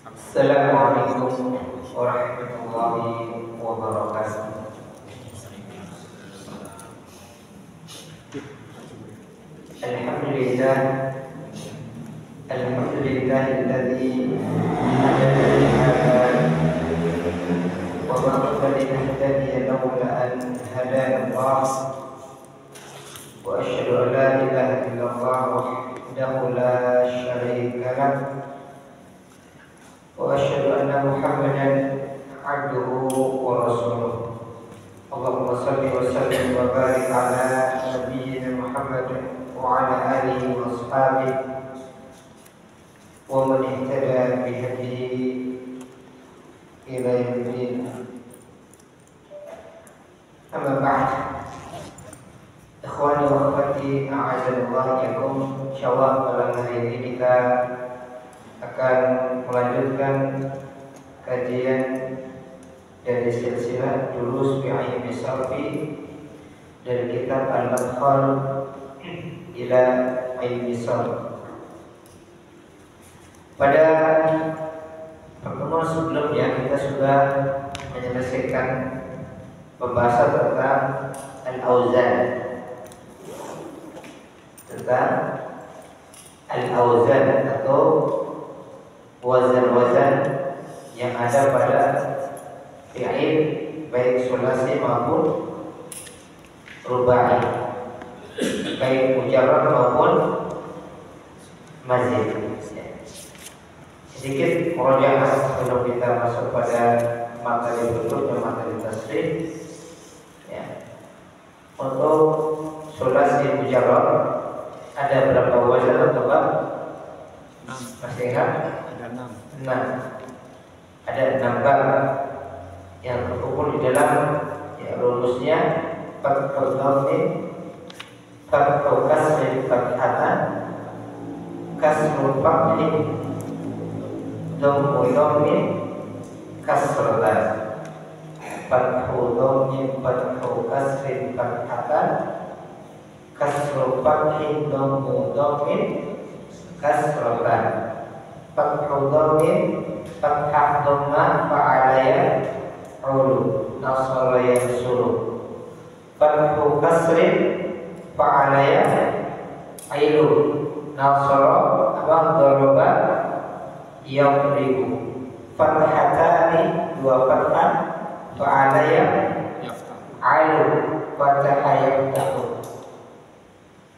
Assalamualaikum warahmatullahi wabarakatuh. Alhamdulillah, alhamdulillahilladzi hadana li hadza wa ma kunna linahtadiya lawla an hadana Allah. Wa asyhadu an la ilaha illallah wahdahu la syarika lah. Wa asyhadu anna Muhammadan abduhu wa rasuluh. Allahumma shalli wa sallim wa barik ala nabiyyina Muhammad wa ala alihi wa ashabihi wa man ihtada bi hadihi ila yaumil. Amma ba'd. Ikhwani wa akhwati, a'azallahu yakum. Insyaallah malam hari ini kita akan melanjutkan kajian dari silsilah Durus fi Ilmi Sarfi dari kitab Al-Madkhal ila Ilmi Sarf. Pada pertemuan sebelumnya kita sudah menyelesaikan pembahasan tentang Al-Auzan, atau wazan-wazan yang ada pada fi'il baik sulasi maupun rubai, baik mujarrad maupun mazid. Sedikit murojaah sebelum kita masuk pada materi berikutnya, materi tasrif. Untuk sulasi mujarrad ada berapa wazan coba? Masih ingat? Ada 6 bab yang terkumpul di dalam rumusnya fathul dhammi, fathul kasri fathatan, kasrul fathi, dhammul dhammi, kasratan, fathul dhammi, fathul kasri fathatan, kasrul fathi, dhammul dhammi, kasratan, fathul dhammi, fathah dhamma, fa'alaya ulu, nasara yansuru, fathu kasrin, fa'alaya ailu, nasara dharaba yadribu, fathatani 2 fathah, fa'alaya ailu, fathaha yaftahu.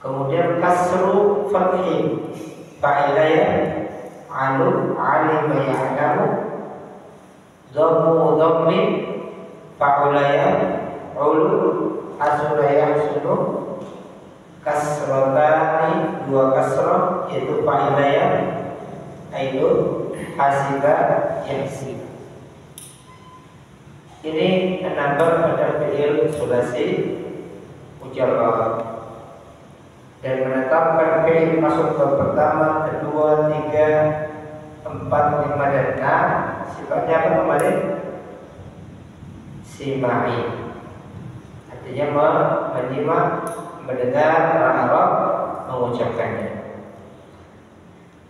Kemudian kasru fathi, fa'alaya alu, alima ya'lamu, dhammu dhammin, fa'ulaya ulu, asura yahsunu, kasratani 2 kasrah yaitu fa'ilaya ailu, hasiba yahsib. Ini 6 bab pada fi'il sulasi mujarrad dan menetapkan fi'il masuk bab pertama, kedua, 3, 4, 5 dan 6 sifatnya apa kemarin? Simai, artinya menyimak, mendengar orang Arab mengucapkannya.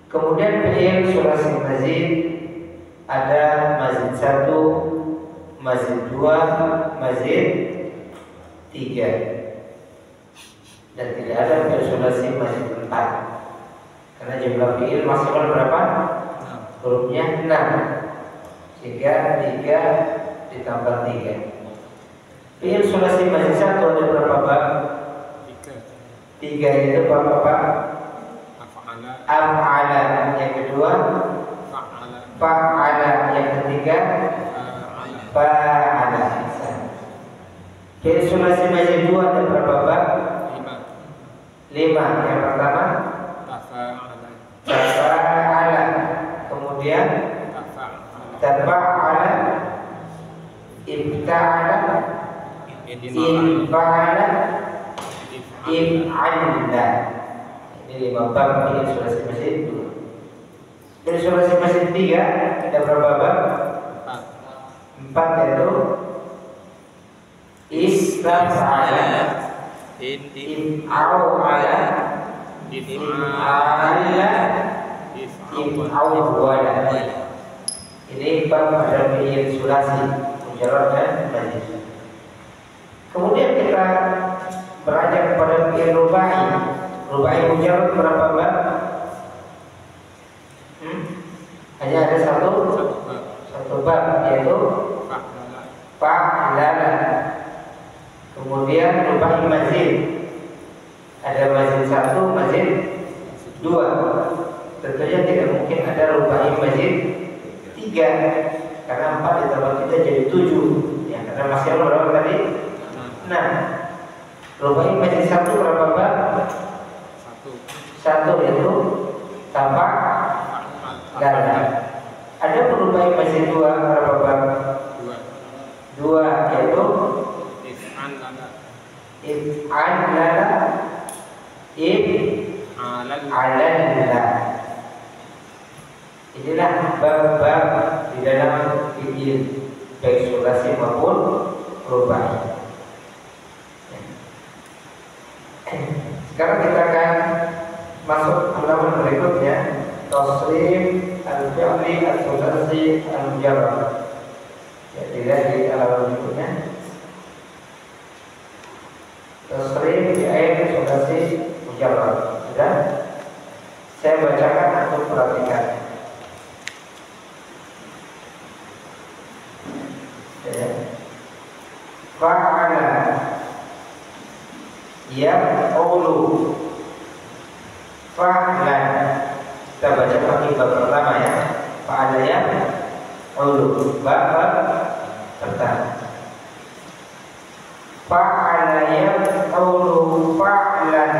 Kemudian fi'il sulasi mazid ada mazid 1, mazid 2, mazid 3. Dan tidak ada fi'il sulasi mazid 4 karena jumlah fi'il maksimal berapa? Hurufnya 6, sehingga 3 ditambah 3. Fi'il sulasi mazid 1 ada berapa bab? 3 itu bab apa? Af'ala. Yang kedua fa'ala. Yang ketiga fa'ala. Fi'il sulasi mazid 2 ada berapa bab? 5. Yang pertama tafa'ala, kemudian tafa'ala, ibta'ala, infa'ala, if'alla. Ini 5 bab fi'il sulasi mazid 2. Fi'il sulasi mazid 3 ada berapa bab? 4 yaitu istaf'ala, if'ala, if'ala, if'awwala. bab pada fi'il sulasi mujarrad dan mazid. Kemudian kita beranjak kepada fi'il rubai. Rubai mujarrad berapa bab? Hanya ada satu bab, yaitu fa'lala. Kemudian rubai mazid, ada mazid 1, mazid 2. Tentunya tidak mungkin ada rubai mazid 3, karena 4 ditambah 3 jadi 7 ya, karena masih ada berapa tadi? 6. Rubai mazid 1 berapa bab? 1, yaitu tanpa lala. Ada rubai mazid 2 berapa bab? 2, yaitu if'an lala, if'alalla. Inilah bab-bab di dalam fi'il baik sulasi maupun rubai. Sekarang kita akan masuk halaman berikutnya, tasrif al-fi'li al-sulasi al-mujarrad. Ya, dilihat di halaman berikutnya. Tasrif fi'il sulasi mujarrad. Sudah? Saya bacakan untuk perhatikan. Fa'ala yaf'ulu fa'lan. Kita baca pakai bab pertama ya. Fa'ala yaf'ulu, bab pertama. Fa'ala yaf'ulu fa'lan,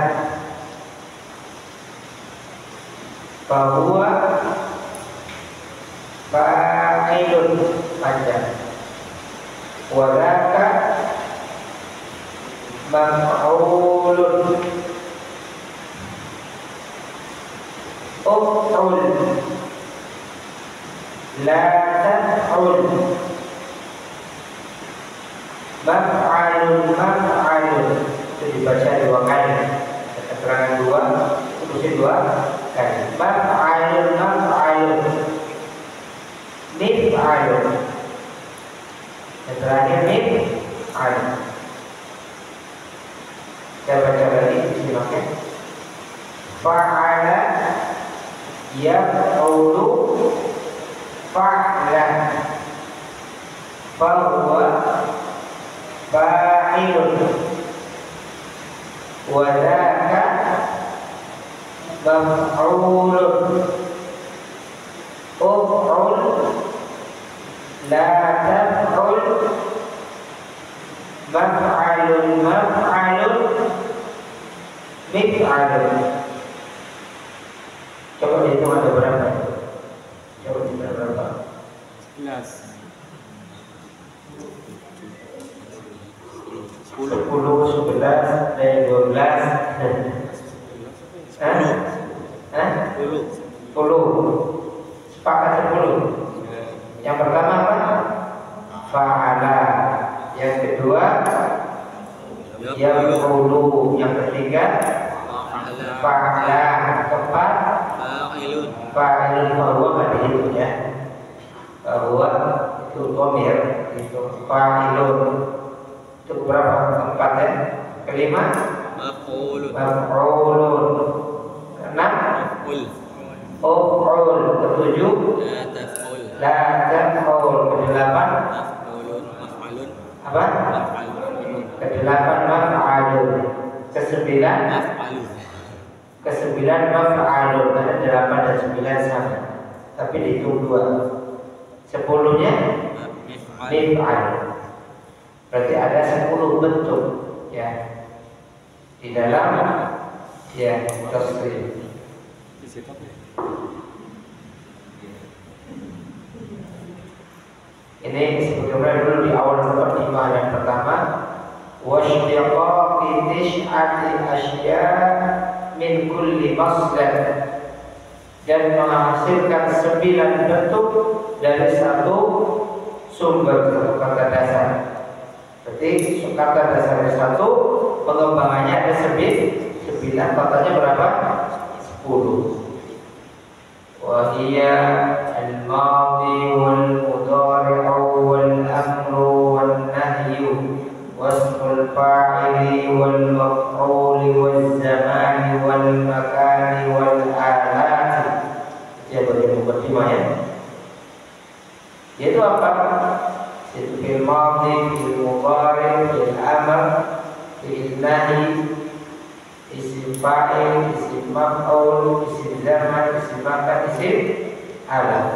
bahwa fa'ilun panjang, walaka maf'ulun, uf'ul la taf'ul, maf'alun maf'alun. Itu dibaca 2 kali, keterangan 2, tulisnya 2 kali. Maf'alun maf'alun, mif'alun. Yang terakhir mif'alun. Saya baca lagi, silakan. Fa'ala yaf'ulu fa'lan, bahwa fa'ilun, walaka maf'ulun, uf'ul la taf'ul, maf'alun maf'alun, mif'alun. Coba dihitung ada berapa? Coba dihitung berapa? 11. 10, 11, dan 12. 10. Sepakat 10. Yang pertama apa? Fa'ala. Yang kedua yaf'ulu. Yang ketiga fa'ala. Keempat fa'ilun. Bahwa nggak dihitung ya. Bahwa itu dhamir, itu fa'ilun. Itu berapa? 4 ya. Kelima maf'ulun. Keenam uf'ul. Ketujuh la taf'ul. Kedelapan apa? Kedelapan maf'alun. Kesembilan maf'alun. Karena 8 dan 9 sama, tapi dihitung 2. 10-nya mif'alun. Berarti ada 10 bentuk ya di dalam ya tasrif. Ini sebagaimana dulu di awal mukadimah yang pertama, washtiqaqi tis'ati asya min kulli masdar, dan menghasilkan 9 bentuk dari satu sumber, satu kata dasar. Berarti kata dasarnya 1, pengembangannya ada 9, totalnya berapa? 10. Wa hiya al-madhi wal wal maf'ul wal zaman wal makan wal alat. Ya, bagian mukadimah ya. Yaitu apa? Yaitu fil madhi, fil mudhari, fil amr, fil nahi, isim fa'il, isim maf'ul, isim zaman, isim makan, isim alat.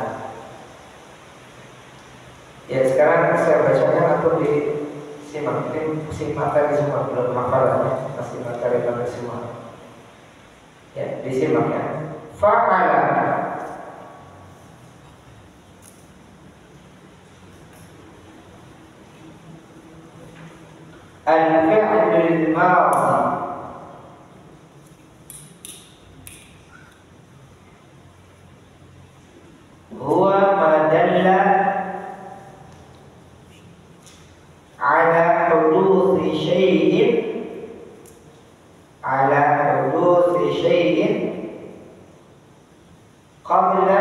Ya, sekarang saya bacakan atau disimak. Ini masih materi semua, belum hafalan, masih materi semua. Ya, disimak ya. Fa'ala al-fi'lul madhi huwa ma dalla ala huduthi syai'in qabla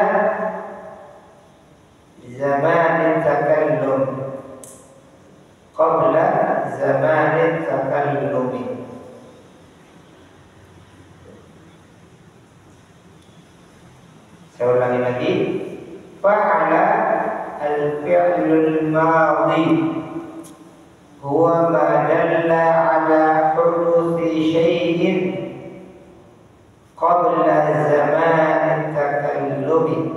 zaman takallum Saya ulangi lagi. Fa'ala al-fi'lul madhi huwa ma dalla ala huduthi syai'in qabla zaman takallumi.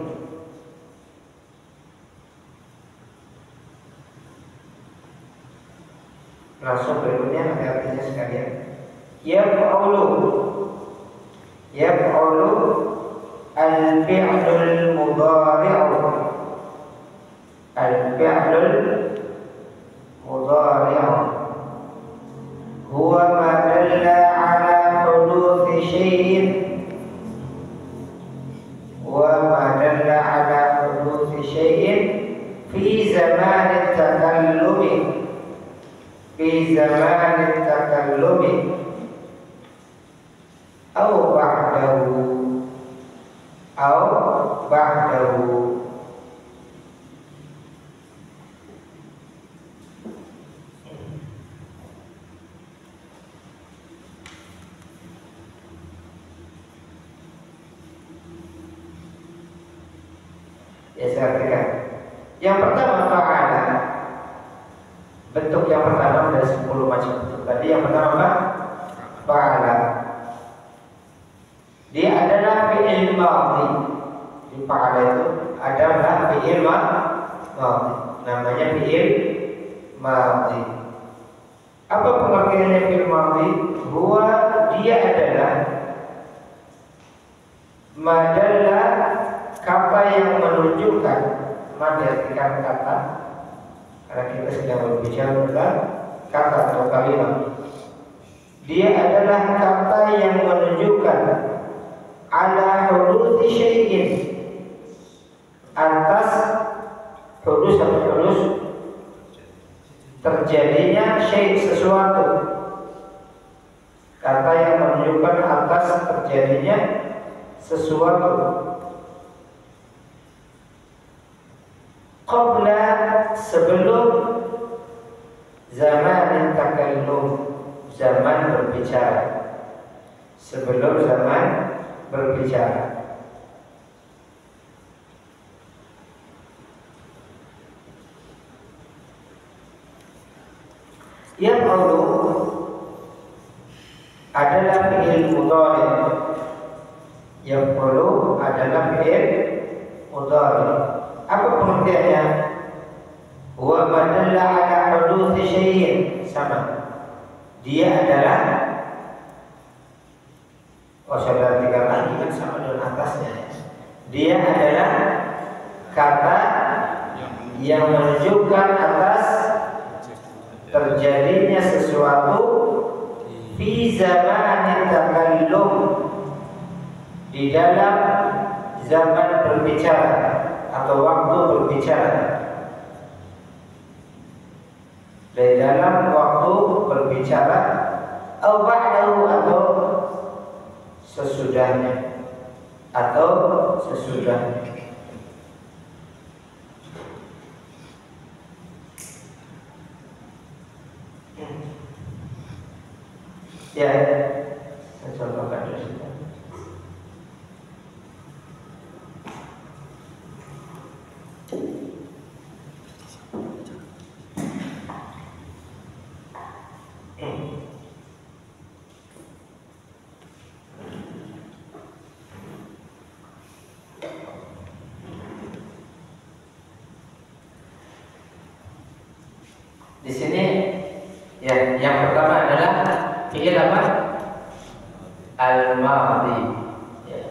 Langsung berikutnya nanti artinya sekalian. Yaf'ulu al-fi'lul mudhari'u. Al-fi'lul mudhari'u huwa ma dalla ala huduthi syai'in fi zamanin takallumi aw ba'dahu. Ya, saya artikan. Yang pertama fa'ala. Bentuk yang pertama ada 10 macam bentuk. Tadi yang pertama apa? Fa'ala. Dia adalah fi'il madhi. Di fa'ala itu adalah fi'il madhi. Namanya fi'il madhi. Apa pengertiannya fi'il madhi? Bahwa dia adalah madalla, kata yang menunjukkan, menartikan kata. Karena kita sedang berbicara tentang kata atau kalimat. Dia adalah kata yang menunjukkan ala huduthi syai'in, atas hudus atau hudus terjadinya syai' sesuatu. Kata yang menunjukkan atas terjadinya sesuatu qabla, sebelum zaman takallum, zaman berbicara, sebelum zaman berbicara. Yang adalah fi'il mudhari. Yang adalah fi'il mudhari. Apa pengertiannya? Wa madalla ala huduthi syai'in, sama. Dia adalah, saya artikan lagi kan sama dengan atasnya. Dia adalah kata yang menunjukkan atas terjadinya sesuatu fi zamanin takallum, di dalam zaman berbicara atau waktu berbicara, di dalam waktu berbicara, atau ba'dahu, atau sesudahnya, Ya, saya contohkan di sini. Di sini ya, yang pertama adalah fi'il apa? Al-madhi. Ya.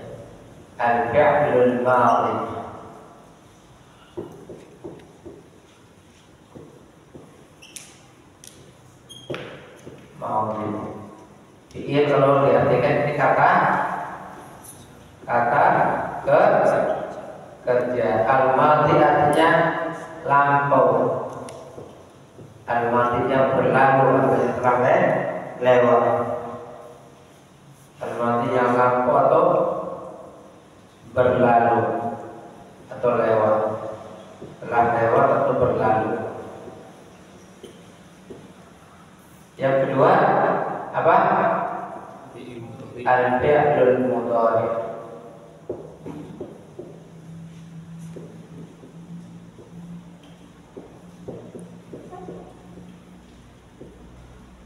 Al-fi'lul madhi. Madhi. Fi'il kalau diartikan ini kata kerja. Al-madhi artinya lampau. Al-madhi yang berlalu atau yang telah lewat. Al-madhi yang lampau atau berlalu atau lewat. Telah lewat atau berlalu. Yang kedua apa? Al-fi'lul mudhari.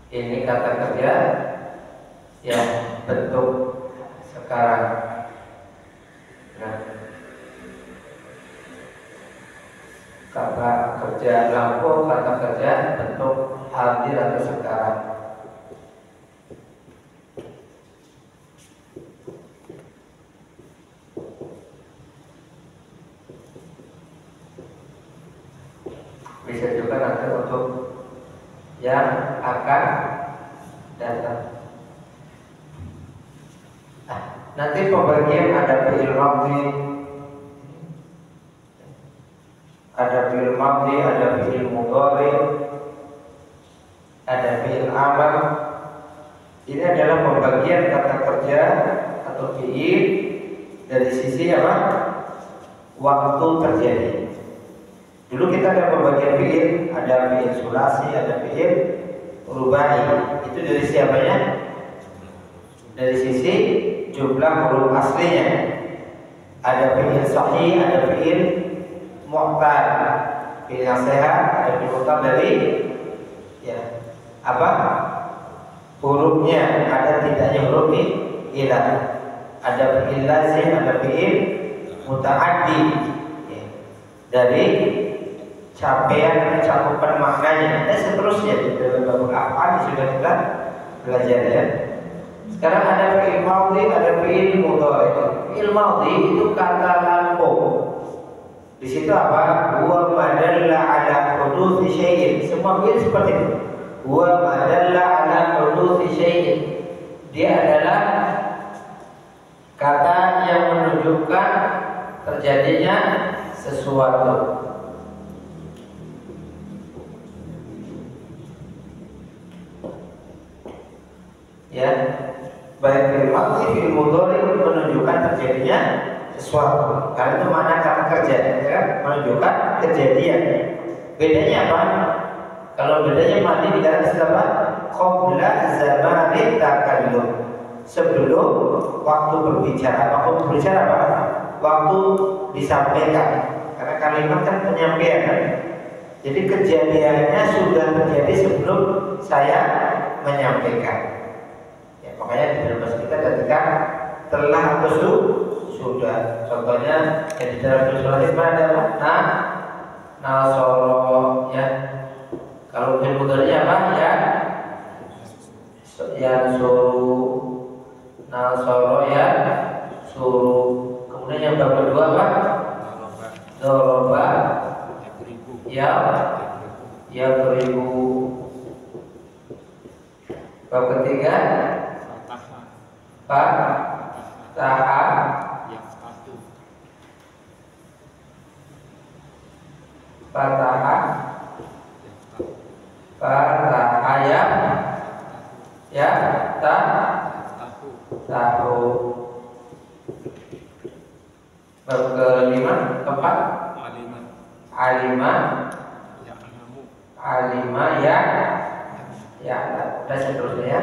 Ini kata kerja ya, bentuk sekarang. Nah, kata kerja lampu, kata kerja bentuk hadir atau sekarang. Bisa juga nanti untuk yang akan datang. Nanti pembagian ada fi'il madhi, ada fi'il mudhari, ada fi'il amr. Ini adalah pembagian kata kerja atau fi'il dari sisi apa? Waktu terjadi. Dulu kita ada pembagian fi'il, ada fi'il sulasi, ada fi'il rubai. Itu dari siapanya? Dari sisi jumlah huruf aslinya. Ada fi'il sahih, ada fi'il mu'tal. Fi'il yang sehat, ada fi'il mu'tal dari ya apa? Hurufnya, ada tidaknya huruf ilah. Ada fi'il lazim, ada fi'il muta'addi. Ya. Dari capaian cakupan maknanya dan seterusnya di dalam babul af'al sudah kita belajar ya. Sekarang ada fi'il madhi, ada fi'il mudhari. Fi'il madhi itu kata lampu. Di situ apa? Huwa madalla ala huduthi syai'in. Semua fi'il seperti itu. Huwa madalla ala huduthi syai'in. Dia adalah kata yang menunjukkan terjadinya sesuatu. Ya, baik fi'il madhi, fi'il mudhari menunjukkan terjadinya sesuatu. Karena itu makna kata kerja, ya, menunjukkan kejadian. Bedanya apa? Kalau bedanya madhi dikatakan istilah qabla zamanit takallum. Sebelum waktu berbicara. Waktu berbicara apa? Waktu disampaikan. Karena kalimat kan penyampaian kan? Jadi kejadiannya sudah terjadi sebelum saya menyampaikan. Makanya di dalam bahasa kita ketika telah atau sudah. Contohnya yang di dalam surat itu ada makna nasoro ya. Kalau fi'il mudhari apa ya? Yang suruh nasoro ya suruh. Kemudian yang bab kedua apa? Doroba ya beribu. Bab ketiga Fataha yaftatu. Fataha ya tahu. Bab kelima, keempat alima ya dan seterusnya ya.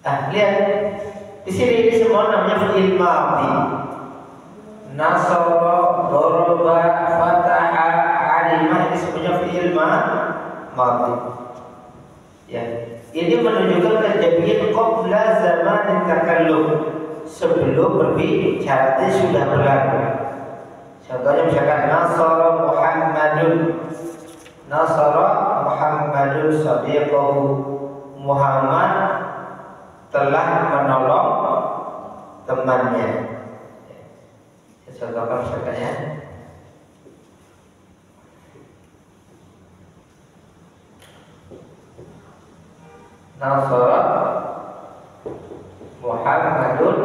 Lihat di sini ini semua namanya fi'il madhi. Nasara, daraba, fataha, alima, ini semuanya fi'il madhi. Ya, ini menunjukkan kejadian qabla zaman takallum, sebelum berbicara itu sudah berlalu. Contohnya misalkan nasara Muhammadun sadiqahu, Muhammad telah menolong temannya. Saya contohkan misalkan ya. Nasara Muhammadun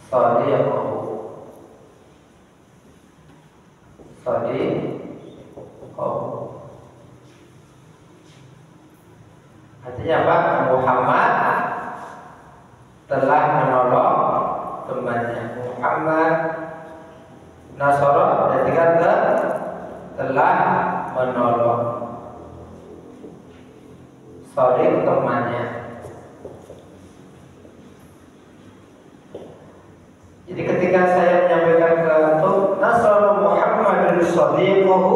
sadiqahu. Artinya apa? Muhammad telah menolong temannya. Muhammad Nasara berarti kata telah menolong sadiq temannya. Jadi ketika saya menyampaikan ke antum Nasara Muhammadun sadiqahu,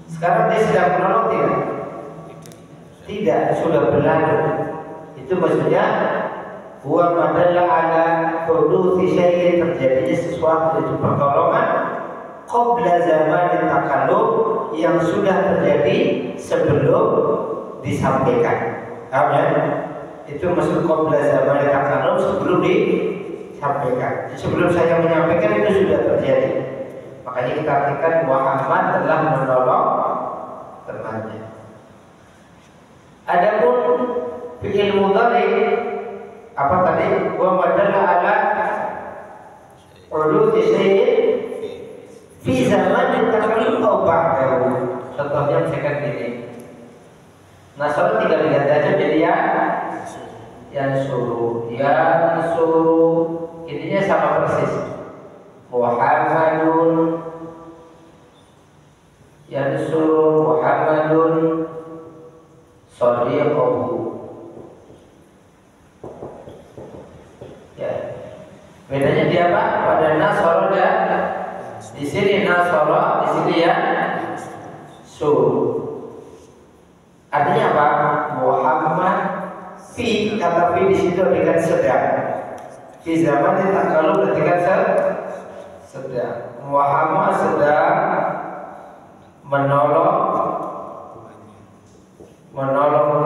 sekarang dia sedang menolong tidak? Tidak, sudah berlalu. Itu maksudnya huwa madalla ala huduthi syai'in, terjadinya sesuatu, itu pertolongan qabla zaman takallum, yang sudah terjadi sebelum disampaikan. Paham ya? Itu maksud qabla zaman takallum, sebelum disampaikan. Sebelum saya menyampaikan itu sudah terjadi. Makanya kita artikan Muhammad telah menolong temannya. Adapun fi'il mudhari apa tadi? Wa madalla ala uluti syai'in fi zamanin takallum aw ba'dahu. Contohnya misalkan gini. Nasara tinggal lihat aja jadi yang suruh ininya sama persis. Muhammadun sadiqahu. Ya. Bedanya dia apa? Pada nasara dan di sini nasara, di sini ya artinya apa? Muhammad fi, kata fi di situ dengan sedang. Fi zaman takallum dengan sedang. Muhammad sedang menolong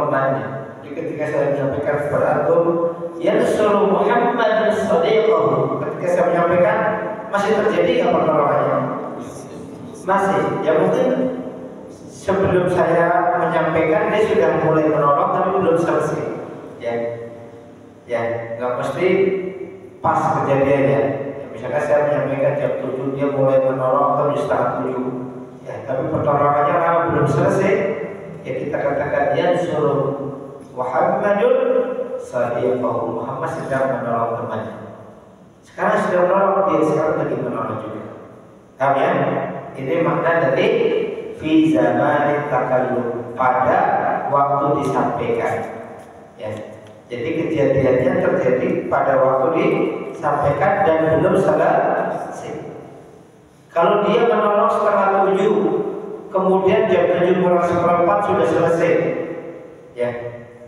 temannya. Jadi ketika saya menyampaikan kepada antum yansuru Muhammad sadiqahu, ketika saya menyampaikan masih terjadi apa pertolongannya? Masih. Ya mungkin sebelum saya menyampaikan dia sudah mulai menolong tapi belum selesai. Ya, nggak mesti pas kejadiannya. Ya, misalkan saya menyampaikan jam 7 dia mulai menolong atau jam 6:30. Ya, tapi pertolongannya lama belum selesai. Ya kita katakan yansuru Muhammadun sadiqahu, Muhammad sedang menolong temannya. Sekarang sudah menolong, dia sekarang lagi menolong juga. Paham ya? Ini makna dari fi zamanin takallum, pada waktu disampaikan. Ya. Jadi kejadiannya terjadi pada waktu disampaikan dan belum selesai. Kalau dia menolong 6:30, kemudian jam 7:04 sudah selesai. Ya.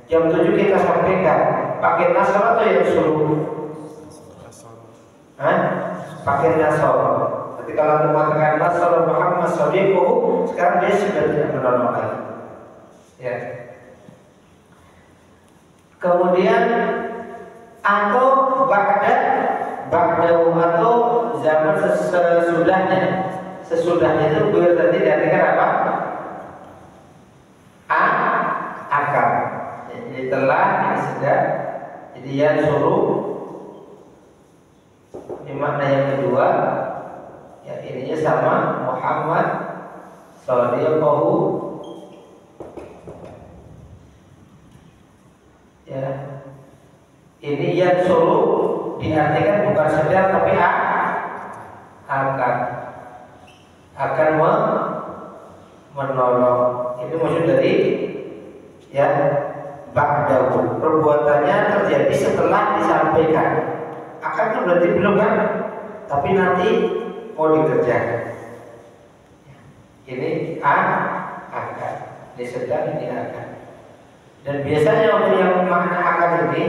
Jam 7 kita sampaikan, pakai nasara atau yang suruh? Pakai nasara. Jadi kalau mengatakan nasara Muhammad sadiquhu, sekarang dia sudah tidak menolong lagi. Ya. Kemudian atau ba'dahu atau zaman sesudahnya itu biar tadi diartikan apa? Akan. Jadi telah, ini sudah. Jadi yang suruh. Ini makna yang kedua. Ya ininya sama, Muhammad sadiqahu. Ya. Ini yang suruh diartikan bukan sedang tapi akan. akan menolong. Itu maksud dari ya ba'dahu. Perbuatannya terjadi setelah disampaikan. Akan kan berarti belum kan? Tapi nanti mau dikerjakan. Ini akan. Ini sedang, ini akan. Dan biasanya untuk yang makna akan ini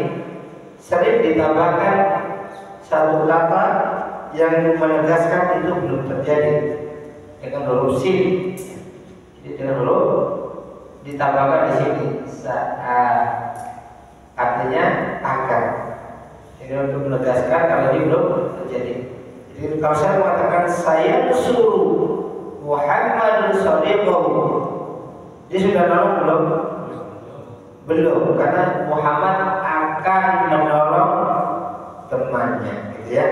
sering ditambahkan satu kata yang menegaskan itu belum terjadi dengan huruf sin. Jadi dengan huruf ditambahkan di sini saat, artinya akan. Ini untuk menegaskan kalau ini belum terjadi. Jadi kalau saya mengatakan saya suruh Muhammad shadiqahu, dia sudah nolong belum? Belum, karena Muhammad akan menolong temannya, gitu ya.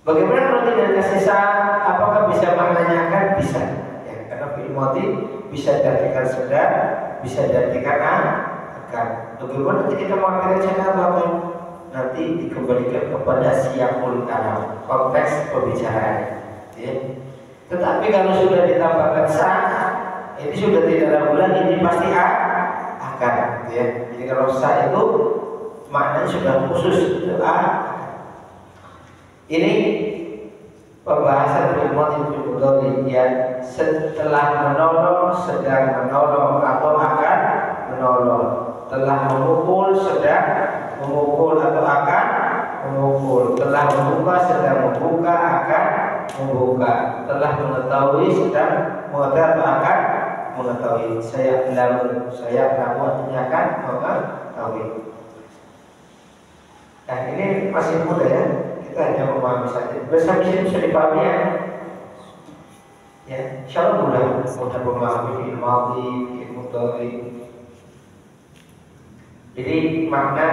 Bagaimana kalau tidak dikasih saat? Apakah bisa maknanya akan? Bisa, ya, karena fi'il madhi bisa diartikan sedang, bisa diartikan akan. Bagaimana nanti kita mengartikan cara nanti dikembalikan kepada siyaqul kalam, konteks pembicaraan, ya. Tetapi kalau sudah ditambahkan saat, ini sudah tidak ragu lagi, ini pasti akan, ya. Jadi kalau sa itu maknanya sudah khusus itu Ini pembahasan fi'il mudhari ya, setelah menolong, sedang menolong atau akan menolong, telah memukul, sedang memukul atau akan memukul, telah membuka, sedang membuka, akan membuka, telah mengetahui, sedang mengetahui atau akan mengetahui. Saya artinya akan mengetahui. Nah ini masih mudah ya, kita hanya memahami saja. Bersama ini bisa dipahami ya. Ya, insya Allah mudah memahami fi'il madhi, fi'il mudhari. Jadi makna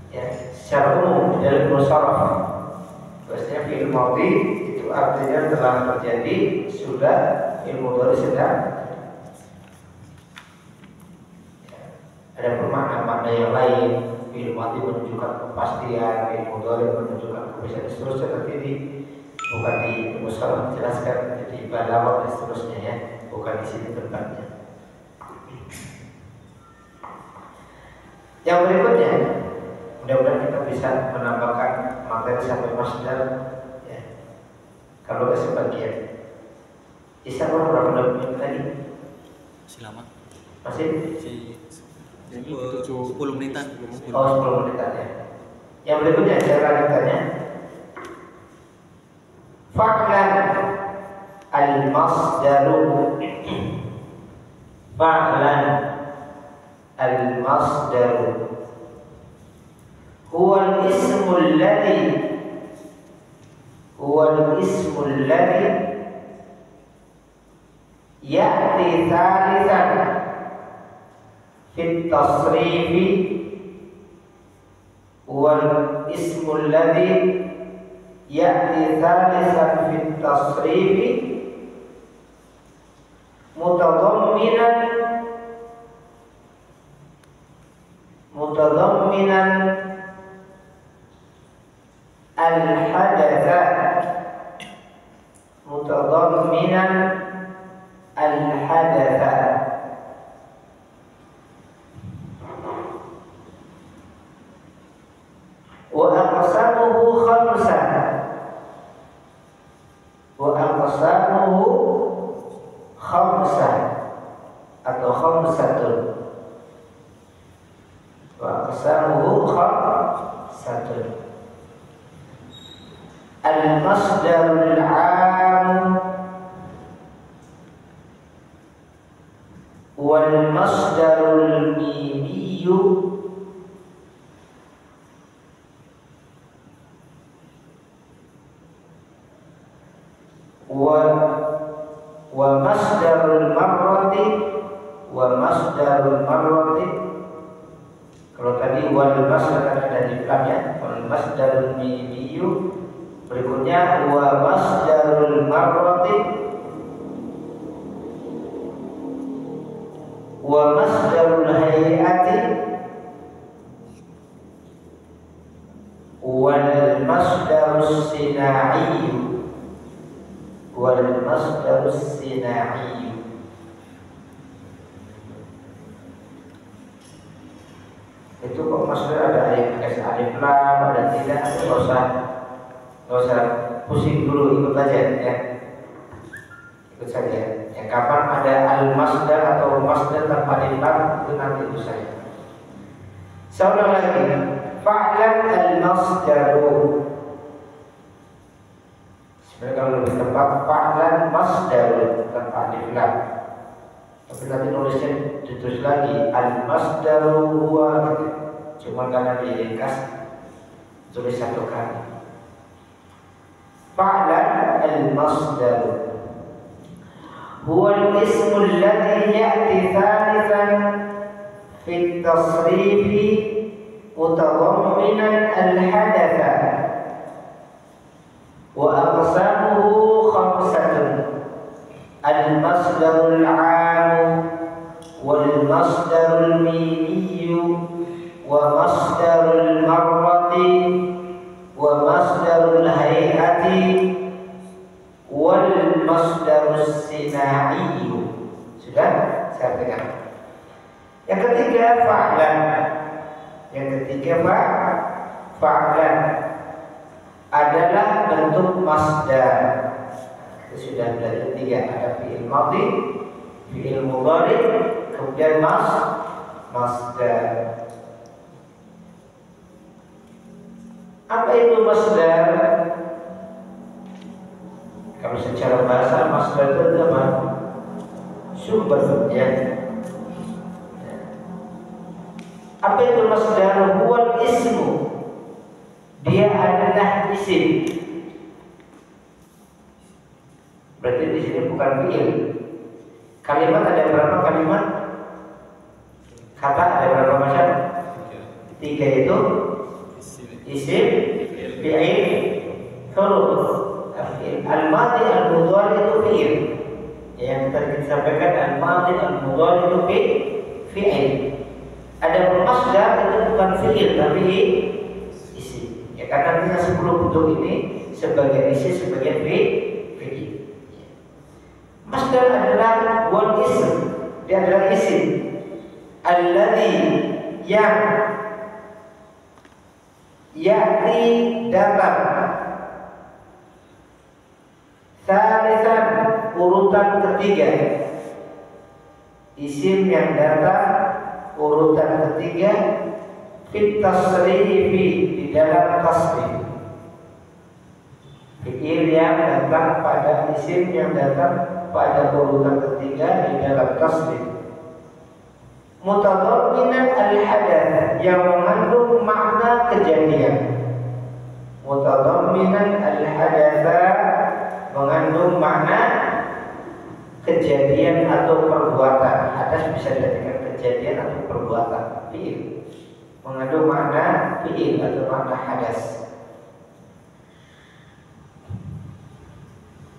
ya secara umum dalam musharraf, biasanya fi'il madhi itu artinya telah terjadi, sudah, fi'il mudhari sedang. Ada makna-makna yang lain. Fi'il madhi menunjukkan kepastian, fi'il mudhari menunjukkan kebiasaan, seterusnya. Nanti ini bukan di musharraf dijelaskan, jadi balawat dan seterusnya ya, bukan di sini tempatnya. Yang berikutnya, mudah-mudahan kita bisa menambahkan materi sampai masdar ya. Kalau ke sebagian bisa berapa menit tadi? Selama masih 10 menitan. Oh, 10 menitan ya. Yang berikutnya saya lanjutkannya. Fa'lan al-masdaru, fa'lan al-masdaru huwa al-ismu alladhi ya'ti thalithan fi at-tasrifi, wal ismu alladhi ya'ti thalithan fi at-tasrifi mutadamminan al-hadatha, mutadamminan al-hadatha. Wa aqsamuhu khamsah, wa aqsamuhu khamsah atau khamsatun, wa aqsamuhu khamsatun. Al-masdarul 'am wal masdarul mimiyyu wa masdarul marrati, wa masdarul marrati. Kalau tadi wal masdar ada di lam ya, wal masdarul mimiyyu. Berikutnya wa masdarul marrati wa masdarul hayati wal masdarus sinai. Itu kok maksudnya ada alif lam, ada tidak, itu nggak usah pusing dulu, ikut aja ya, ikut saja. Ya, kapan ada al-masdar atau masdar tanpa alif lam itu nanti itu saya. Seorang lagi, fa'lam al-masdaru. Sebenarnya kalau lebih tepat fa'lam masdaru tanpa alif lam. Tapi nanti nulisnya ditulis lagi al-masdaru huwa gitu. Cuma karena diringkas tulis satu kali. Fa'lam al-masdaru huwa al-ismu alladhi ya'ti thalithan fi at-tasrifi mutadamminan al-hadatha wa aqsamuhu khamsatun al-masdarul 'am wal masdarul mimiyyu wa masdarul marrati wa masdarul hay'ati wal masdarus sina'iyyu. Sudah saya pegang. Yang ketiga fa'lan. Yang ketiga fa'lan adalah bentuk masdar. Kita sudah belajar tiga, ada fi'il madhi, fi'il mudhari, kemudian masdar. Apa itu masdar? Kalau secara bahasa masdar itu apa? Sumber ya. Apa itu masdar? Huwal ismu. Dia adalah isim. Berarti di sini bukan fi'il. Kalimat ada berapa kalimat? Kata ada berapa macam? Tiga itu isim, fi'il, huruf. Al-madhi al-mudhari itu fi'il. Yang tadi kita sampaikan al-madhi al-mudhari itu fi'il. Ada masdar itu bukan fi'il tapi isim. Ya karena kita 10 bentuk ini sebagai isim, sebagai fi'il. Masdar adalah wal ism. Dia adalah isim. Alladhi yang ya'ti datang. Tsalitsan urutan ketiga. Isim yang datang urutan ketiga fit tasrifi di dalam tasrif. Fi'il yang datang pada isim yang datang pada urutan ketiga di dalam tasrif. Mutadamminan al-hadath yang mengandung makna kejadian. Mutadamminan al-hadatha mengandung makna kejadian atau perbuatan. Hadas bisa diartikan kejadian atau perbuatan. Fi'il mengandung makna fi'il atau makna hadas.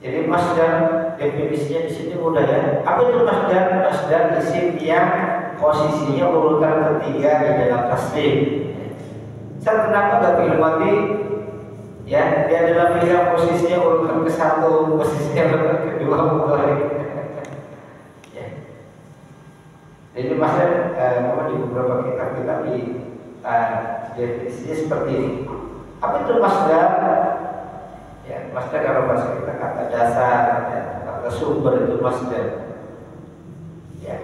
Jadi masdar definisinya di sini mudah ya. Apa itu masdar? Masdar isim yang posisinya urutan ketiga di dalam tasrif. Saya kenapa gak fi'il madhi? Ya, dia adalah fi'il yang posisinya urutan ke-1, posisinya urutan ke-2 mudhari. Ya. Jadi masdar memang di beberapa kitab di definisinya seperti ini. Apa itu masdar? Ya, masdar kalau bahasa kita kata dasar, ya, kata sumber itu masdar. Ya.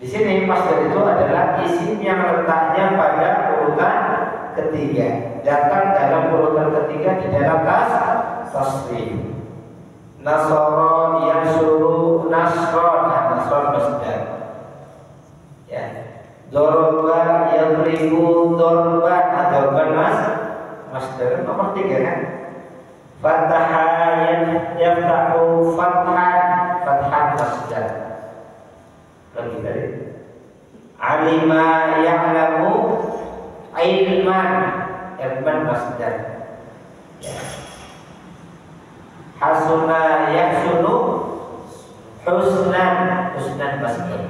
Di sini masdar itu adalah isim yang letaknya pada urutan ketiga, datang dalam urutan ketiga di dalam tasrif. Nasara yansuru nasron, nasron masdar. Ya. Doroba yadribu dorban atau masdar nomor 3 kan? Fataha yaftahu fathan masdar. Lagi tadi alima ya'lamu ilman masdar. Ya. Hasuna yahsunu husnan masdar.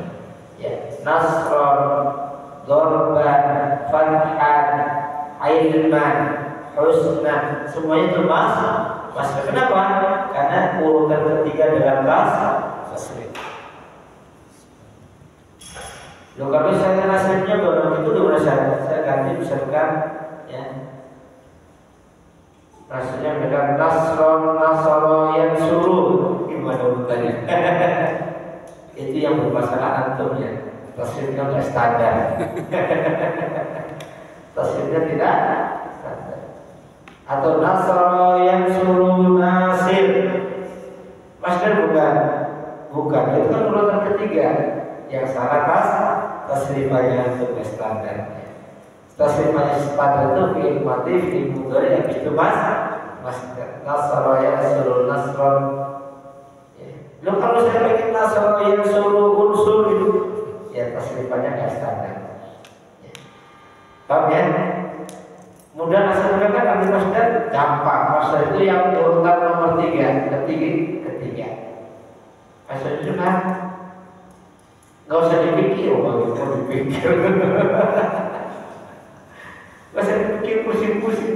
Ya. Nasron, dorban, fathan, ilman, husnan, semuanya itu masdar. Kenapa? Karena urutan ketiga dalam tasrif. Loh kalau saya nasibnya bolong itu udah saya ganti misalkan ya. Rasanya dengan nasro yang suruh gimana urutannya? Itu yang bermasalah antum ya. Tasirnya nggak standar. Tasirnya tidak standar. Atau nasro yang suruh nasir. Maksudnya bukan. Itu kan urutan ketiga. Yang salah tasrifanya itu nggak standar. Tasrifnya standar itu fi'il madhi, fi'il mudhari, yang itu nasro yang suruh nasron. Lo kalau saya bikin nasro yang suruh unsur itu, ya tasrifannya nggak standar. Paham ya? Mudah nasabnya kan arti masdar gampang. Masdar itu yang urutan nomor 3, ketiga. Masdar itu kan nggak usah dipikir, mau dipikir. Nggak usah dipikir pusing-pusing.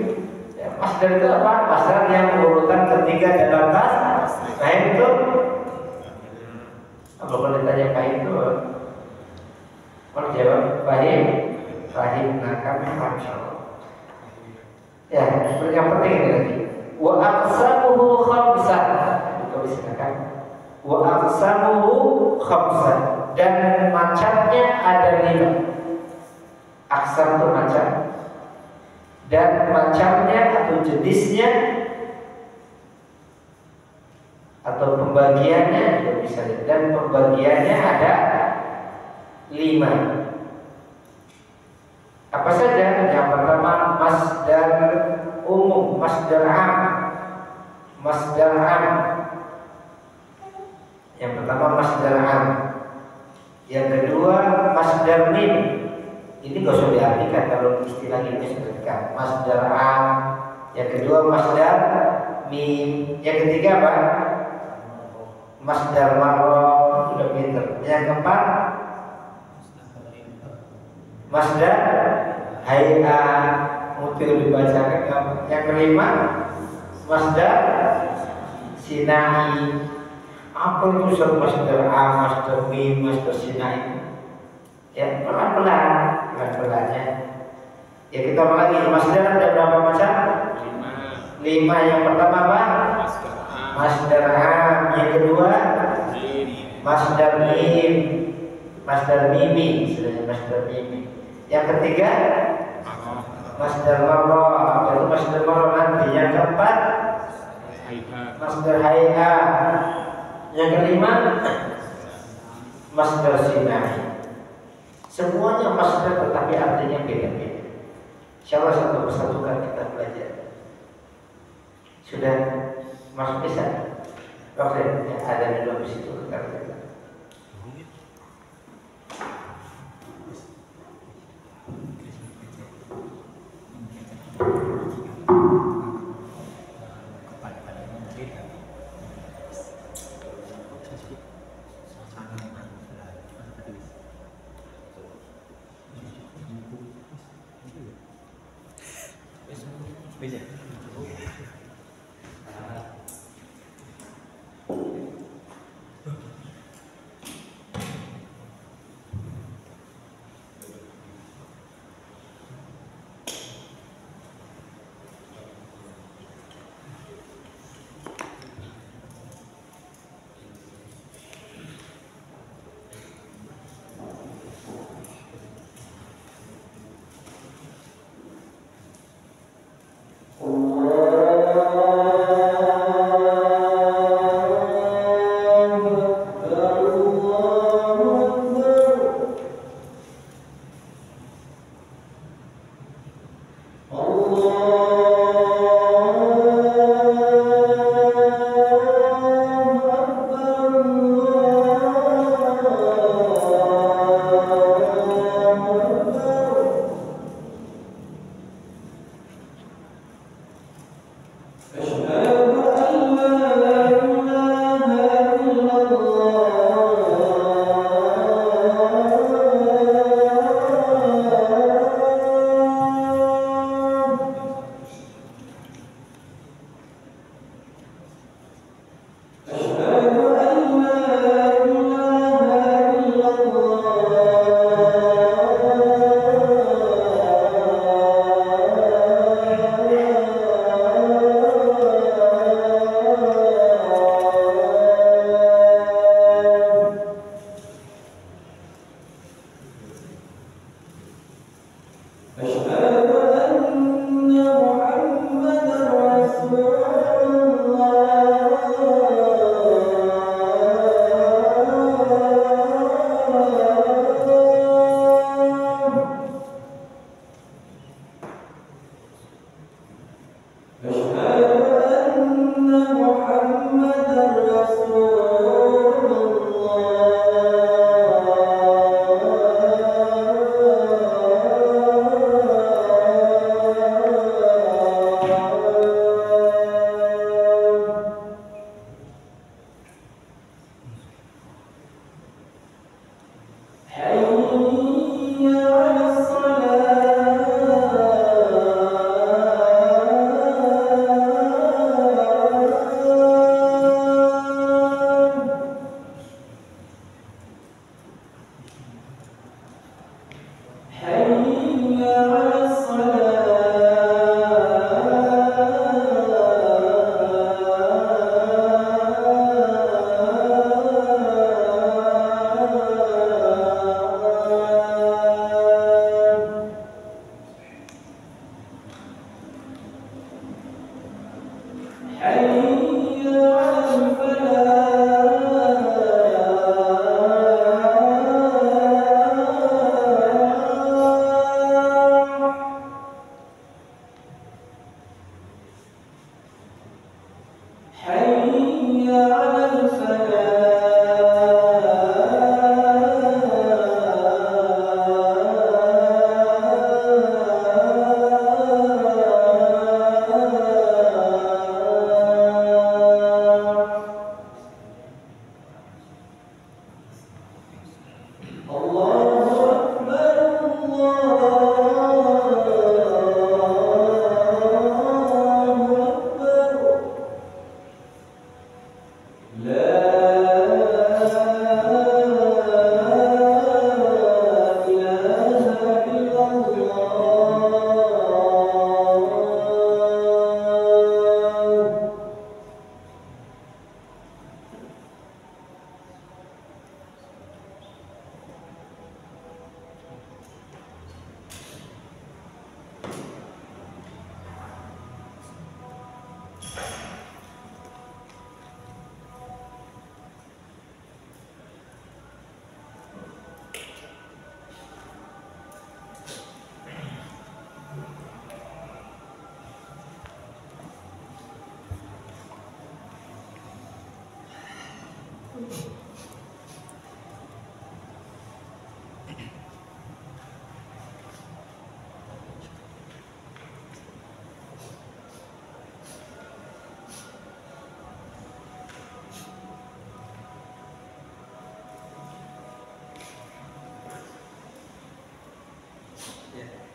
Ya, masdar itu apa? Masdar yang urutan ketiga dalam tas. Nah itu kalau ditanya kain itu, kalau jawab baik, nah kami masyaallah. Ya, yang penting ini lagi. Wa aqsamuhu khamsah. Itu silakan. Wa aqsamuhu khamsah. Dan macamnya ada 5. Aksam itu macam. Dan macamnya atau jenisnya atau pembagiannya juga bisa. Dan pembagiannya ada 5. Apa saja? Yang pertama masdar umum, masdar am. Yang pertama masdar am. Yang kedua masdar mim. Ini gak usah diartikan kalau istilah ini sudah dekat. Masdar am. Yang kedua masdar mim. Yang ketiga apa? Masdar marro. Sudah pinter. Yang keempat masdar hay'a, mutil dibacakan. Yang kelima masdar sinai. Apa itu masdar a, masdar mim, masdar sinai? Ya pelan-pelannya. Ya kita lagi masdar ada berapa macam? 5. Yang pertama apa? Masdar a. Yang kedua masdar mim, masdar mimi, istilahnya masdar mimi. Yang ketiga masdar marro, itu masdar marro nanti. Yang keempat masdar hay'a. Yang kelima masdar sinai. Semuanya masdar tetapi artinya beda-beda. Insyaallah satu persatu kan kita belajar. Sudah masuk bisa? Oke, ya, ada di dalam situ kita belajar.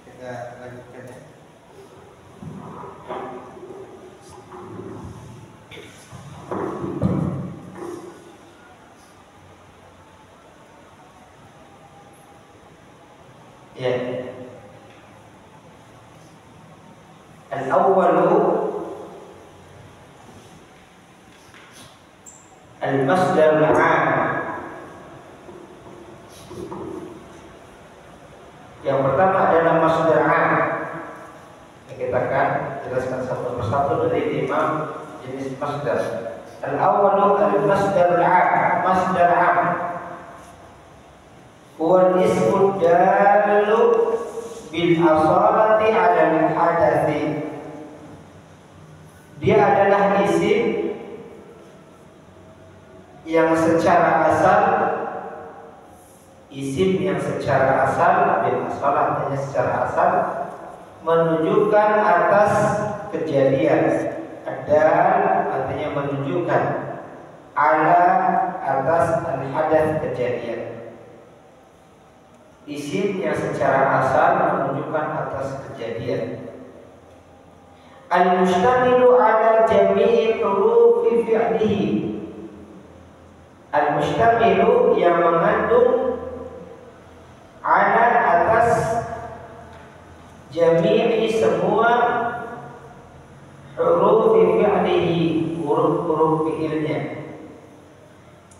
Kita lanjutkan ya. Ya. Al-awwalu al-masdar al-'am. Yang pertama adalah masdar 'am. Kita akan jelaskan satu persatu dari 5 jenis masdar. Al-awwalu al-masdar al-'am. Masdar 'am huwa al-ismu dallu bil asalati 'ala al-hadathi. Dia adalah isim yang secara asal, isim yang secara asal, bil asalah artinya secara asal, menunjukkan atas kejadian. Adal artinya menunjukkan, ala atas al-hadath kejadian. Isim yang secara asal menunjukkan atas kejadian. Al-mustamilu ala jami'i hurufi fi'lihi. Al-mustamilu yang mengandung ala atas jami'i semua hurufi fi'lihi, huruf-huruf fi'ilnya,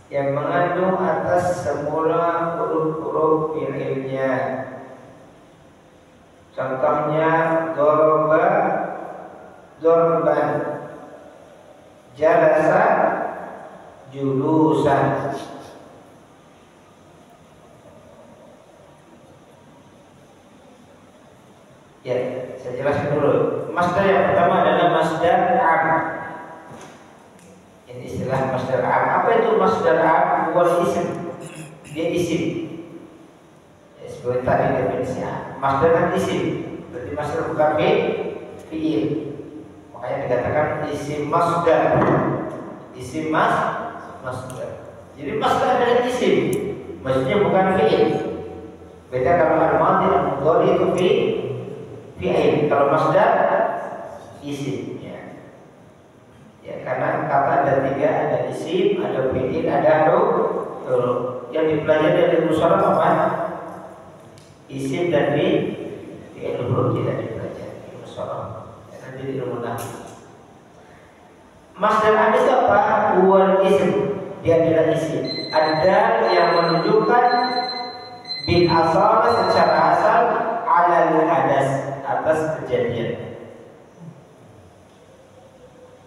yang mengandung atas semula huruf-huruf fi'ilnya. Contohnya doroba, dorban, jalasa, julusan. Ya, saya jelaskan dulu. Masdar yang pertama adalah masdar am. Ini istilah masdar am. Apa itu masdar am? Wal isim. Dia isim. Ya, seperti tadi definisinya. Masdar kan isim. Berarti masdar bukan fi'il. Makanya dikatakan isim masdar. Isim masdar. Jadi masdar adalah isim. Maksudnya bukan fi'il. Beda kalau al-madhi al-mudhari itu fi'il. Kalau masdar isim ya. Ya, karena kata ada tiga, ada isim, ada fi'il, ada huruf. Yang dipelajari dari musyarah apa? Isim dan fi'il, huruf tidak dipelajari di musyarah. Ya, nanti di ilmu nahwu. Masdar am itu apa? Wal isim. Dia adalah isim. Ada yang menunjukkan bil asal secara asal ala hadas, atas kejadian.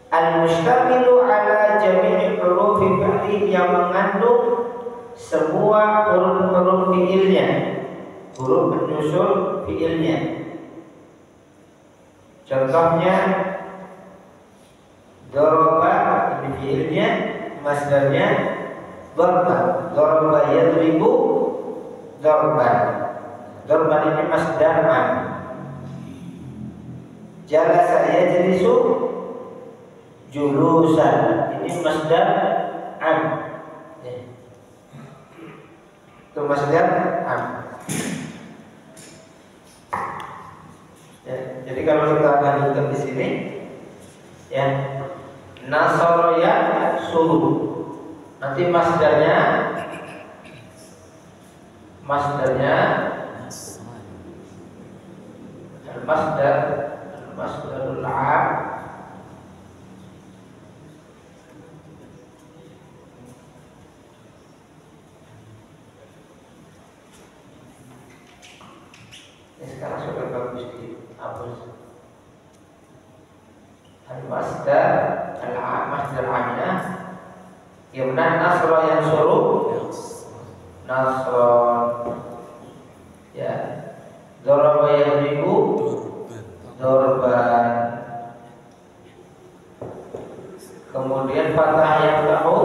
Al-mustamilu ala jami'i hurufi fi'li, yang mengandung semua huruf-huruf fi'ilnya, huruf penyusul fi'ilnya. Contohnya doroba, ini fi'ilnya, masdarnya dorban. Doroba yadribu dorban. Dorban ini masdar am. Jalasa yajlisu julusan, ini masdar am. Itu masdar am. Ya, jadi kalau kita lanjutkan di sini, ya, nasara ya suruh. Nanti masdarnya al-masdarul am. Sekarang sudah bagus dihapus. Al-masdar al-am, masdar amnya. Kemudian nasra yang suruh, nasra, ya, doraba yadribu dorban. Kemudian fathah yang tahu,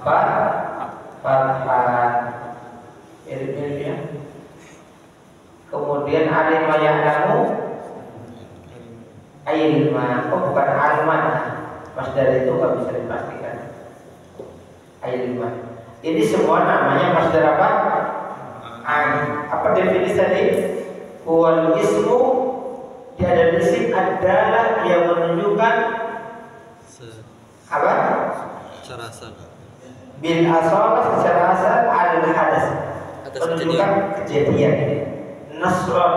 fathah, mirip-miripnya. Kemudian alima ya'lamu, ilma. Oh, bukan alman. Masdar itu nggak bisa dipastikan. Ilma. Ini semua namanya masdar apa? Am. Apa definisi tadi? Wal ismu, dia ada isim adalah yang menunjukkan apa? Secara asal. Bil asal, secara asal al hadas, menunjukkan kejadian. Nasron,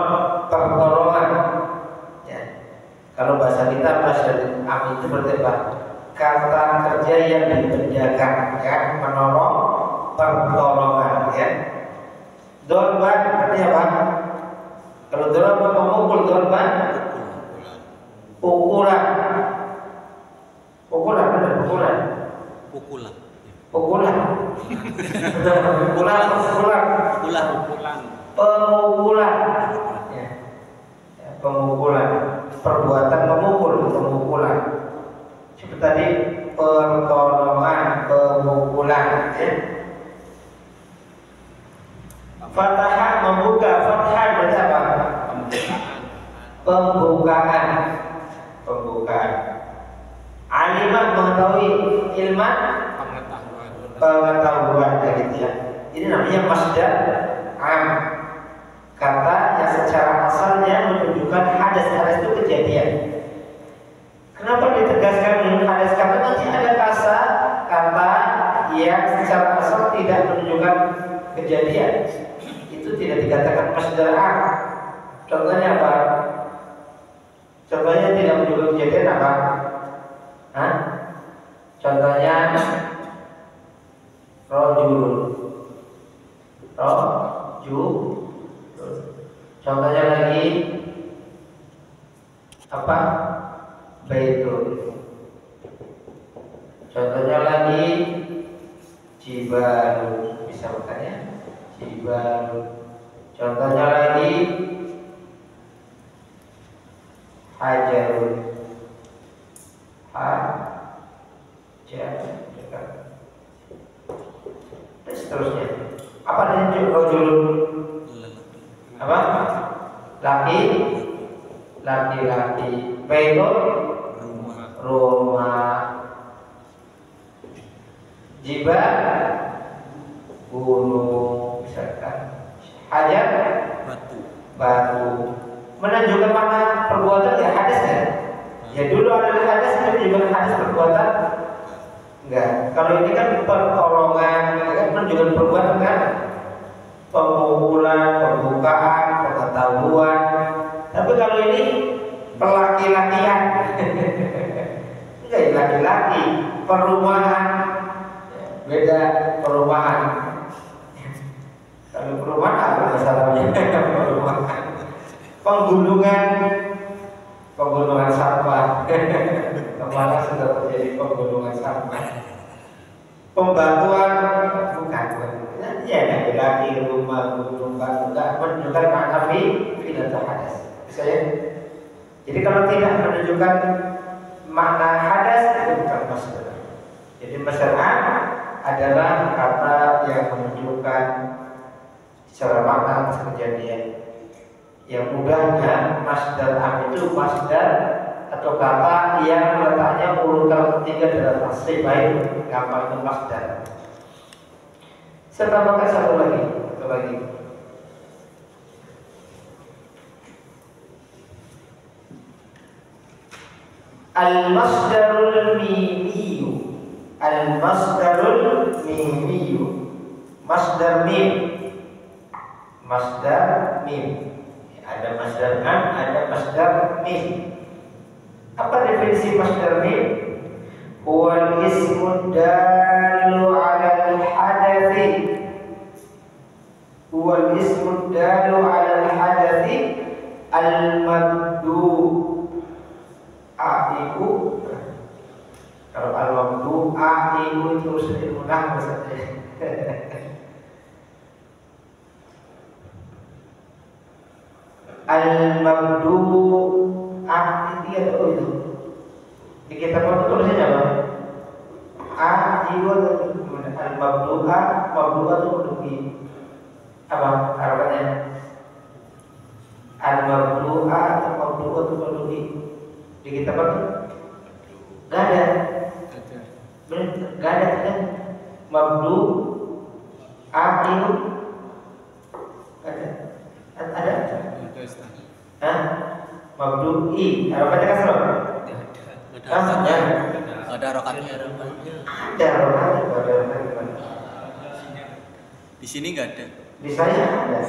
pertolongan. Ya. Kalau bahasa kita masdar am itu berarti apa? Kata kerja yang dikerjakan, ya, menolong, pertolongan, ya. Dorban artinya apa? Kalau dorban memukul, dorban pukulan, benar, pukulan, pemukulan, ya. Ya, pemukulan, perbuatan memukul, pemukulan. Seperti tadi pertolongan, pemukulan, ya. Fathah membuka, fathah berarti apa? Pembukaan. Alimah mengetahui, ilman pengetahuan, kayak gitu ya. Ini namanya masdar am. Kata yang secara asalnya menunjukkan hadas itu kejadian. Kenapa ditegaskan dengan hadas? Karena nanti ada kata yang secara asal tidak menunjukkan kejadian. Itu tidak dikatakan masdar am. Contohnya apa? Contohnya tidak menunjukkan kejadian apa? Hah? Contohnya rojulun. Contohnya lagi apa? Baitun. Contohnya lagi Jibalu, bisa bukannya Jibalu. Contohnya lagi Hajarun. Hajar. Dan seterusnya. Apa ditunjuk rojulun? Apa? Laki-laki. Baitun rumah. Jibal gunung, misalkan. Hajar batu. Menunjukkan mana perbuatan ya hadis kan? Ya dulu adalah hadis, tapi juga hadis perbuatan enggak. Kalau ini kan pertolongan, kan menunjukkan perbuatan kan? Pemukulan, pembukaan, pengetahuan. Tapi kalau ini pelaki-lakian, enggak laki-laki, perumahan. Beda perumahan. Kalau perumahan apa masalahnya? Perumahan. Penggunungan sampah. Kemarin sudah terjadi penggunungan sampah. Pembatuan bukan. Ya laki-laki, rumah, gunung, batu, menunjukkan makna tidak hadas. Bisa ya? Jadi kalau tidak menunjukkan makna hadas itu bukan masalah. Jadi masalah adalah kata yang menunjukkan secara makna atas kejadian. Yang mudahnya masdar am itu masdar atau kata yang letaknya urutan ketiga dalam asli, baik gampang itu masdar. Saya tambahkan satu lagi. Al-masdarul mimiyu. Al-masdarul mimiyu. Masdar mim. Masdar mim. Ada masdar an, ada masdar mim. Apa definisi masdar mim? Huwal ismu dalu 'ala al-hadathi. Huwal ismu dalu 'ala al-hadathi al-mabdu. Aiku. Kalau al-mabdu aiku itu usul munah maksudnya. Al-mabdu itu ya itu. Di kitab itu tulisnya apa? Aiku al-mabdu itu menduki apa harapannya? Al-mabdu atau mabdu itu menduki. Di kitab itu gak ada. Gak ada kan? Mabdu aiku ada? Hah? Mabdu i. Harapannya kasar? Ada rokatnya. Ada rokatnya. Di sini nggak ada. Di saya ada.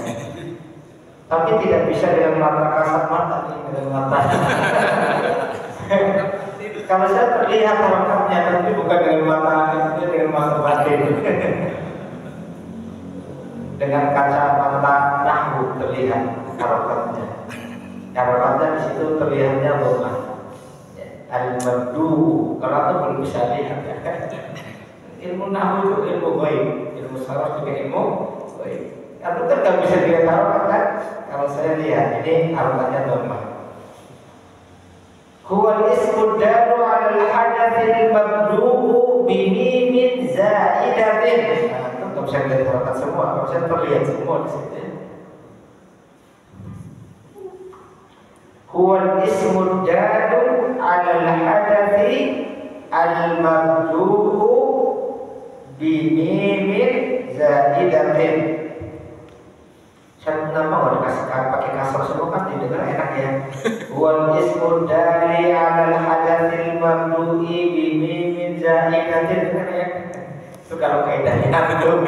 Tapi tidak bisa dengan mata kasat mata, dengan mata. Kalau saya terlihat rokatnya, tapi bukan dengan mata, dengan mata batin. Dengan kacamata nahwu terlihat rokatnya. Rokatnya di situ terlihatnya lemah. Al-mabdu, kalau itu belum bisa lihat. Ilmu nahwu itu ilmu gaib, ilmu saraf juga ilmu gaib. Itu kan nggak bisa dilihat harokat kan? Kalau saya lihat ini harokatnya lemah. Huwa ismu dalu 'ala al-hadatsil mabdu'u bi mimin zaidatin. Nah, itu nggak bisa dilihat harokat semua, nggak bisa terlihat semua di sini. Huwa ismu dalu 'ala al-hadatsi al-mabdu'u bi mimin zaidatin. Satu nama kalau dikasih pakai kasar semua kan didengar enak ya. Wal ismu dari 'ala al-hadatsil mabdu'i bi mimin zaidatin kan ya. Itu kalau kaidahnya tuh.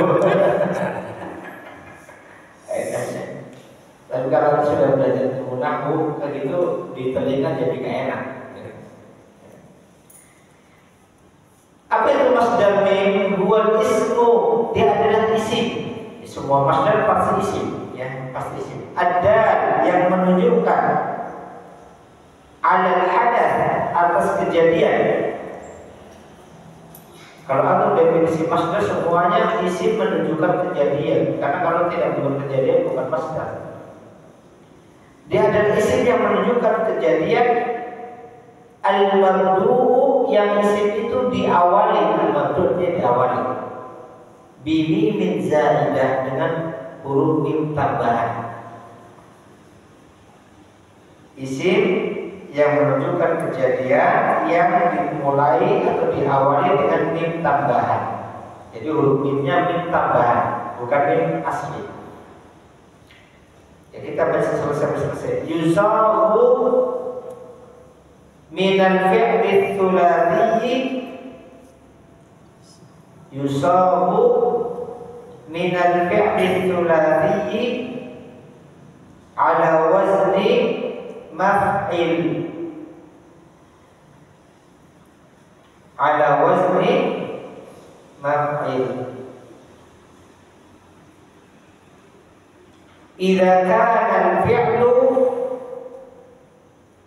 Kaidahnya. Tapi kalau sudah belajar ilmu nahwu begitu di telinga jadi gak enak. Apa itu masdar mim? Huwal ismu, dia adalah isim. Semua masdar pasti isim. ya pasti isim. Ada yang menunjukkan alal hadath atas kejadian. Kalau aku definisi masdar semuanya isim menunjukkan kejadian, karena kalau tidak menunjukkan kejadian bukan masdar. Dia ada isim yang menunjukkan kejadian. Al-mabdu yang isim itu diawali, al-mabdu'nya diawali bi min zaidah dengan huruf mim tambahan. Isim yang menunjukkan kejadian yang dimulai atau diawali dengan mim tambahan. Jadi huruf mimnya mim tambahan, bukan mim asli. Ya, kita baca selesai. Yusahu minal fi'li tsulatsyi, yusahu minal fi'li tsulatsyi ala wazni maf'il, ala wazni maf'il. Idza kana al-fi'lu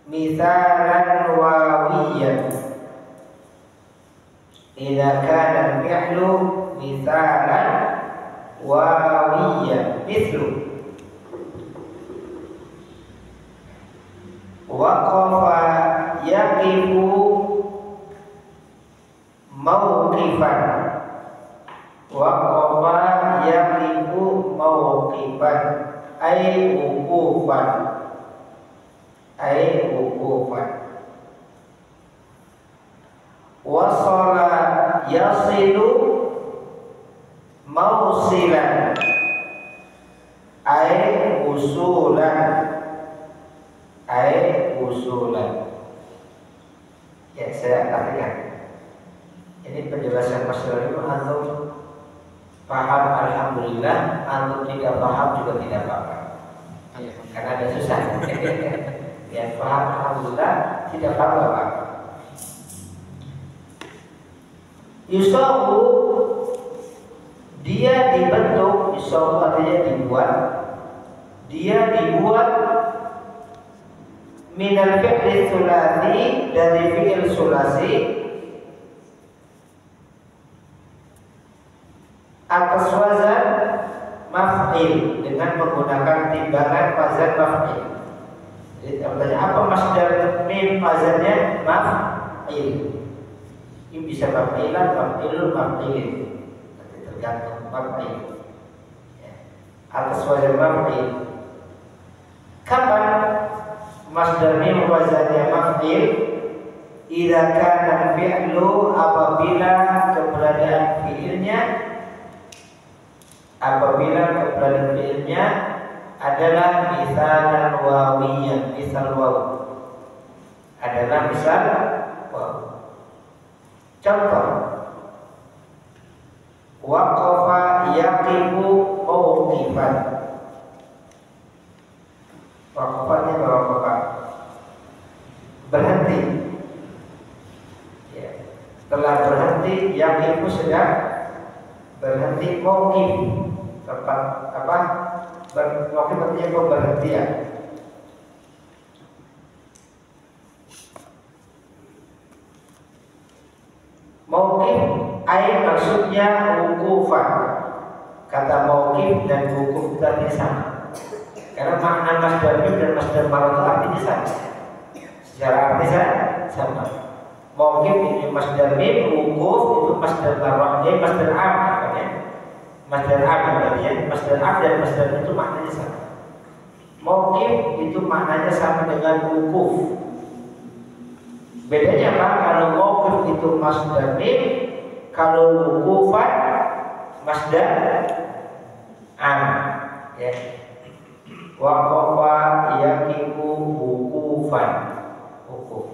mithalan wawiyan, idza kana al-fi'lu mithalan wawiyan, mithlu waqafa yaqifu mawqifan, waqafa yaqifu mawqifan ay wuqufan, ay wuqufan. Wasala yasilu mawsilan ay usulan, ay usulan. Ya, saya artikan. Ini penjelasan masdar itu antum paham alhamdulillah, antum tidak paham juga tidak apa-apa. Karena ada susah. Ya, paham alhamdulillah, tidak paham apa-apa. Yusahu, dia dibentuk, yusahu artinya dibuat. Dia dibuat minal fi'li tsulasi, dari fi'il sulasi, atas wazan maf'il, dengan menggunakan timbangan wazan maf'il. Jadi apa masdar mim wazannya maf'il? Ini bisa maf'ilan, maf'ilun, maf'ilin. Nanti tergantung maf'il. Ya. Atas wazan maf'il. Kapan masdar mim wazannya maf'il? Idza kana fi'lu, apabila keberadaan fi'ilnya, apabila keberadaan fi'ilnya adalah misalan wawiyan, misal waw, adalah misal waw. Contoh, waqafa yaqifu mawqifan. Waqafanya waqafa, berhenti. Ya. Setelah berhenti, yaqifu sedang berhenti, mawqif tempat apa? Mawqif artinya pemberhentian. Mawqif ay maksudnya wukufan. Kata mawqif dan wukuf tadi sama. Karena makna masdar mim dan masdar marad artinya sama. Secara arti sama. Mawqif ini masdar mim, wukuf itu masdar marad, masdar am namanya. Masdar am artinya masdar am dan masdar itu maknanya sama. Mawqif itu maknanya sama dengan wukuf. Bedanya apa? Kalau mawqif itu masdar mim, kalau wukufan masdar am. Ya. Waqafa yaqifu wukufan. Wukuf.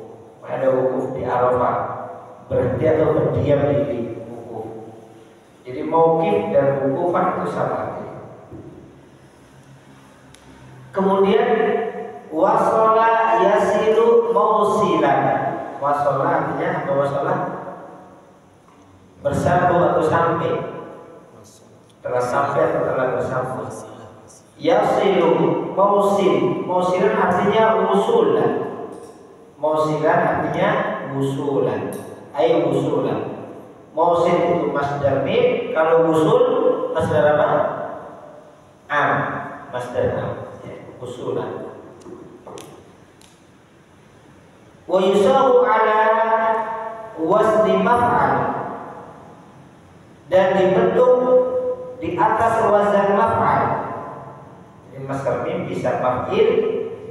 Ada wukuf di Arafah. Berhenti atau berdiam di wukuf. Jadi mauqif dan wukufan itu sama. Kemudian wasala yasilu mausilan. Wasala artinya apa? Wasala bersambung atau sampai. Telah sampai atau telah bersambung. Yasilu mausilan artinya wusulan. Mausilan artinya wusulan. Ay wusulan. Mausil itu masdar mim, kalau wusul masdar apa? Am, masdar am. Wusulan. Wa yusawu ala wasni maf'al, dan dibentuk di atas wazan maf'al. Jadi masdar mim bisa maf'il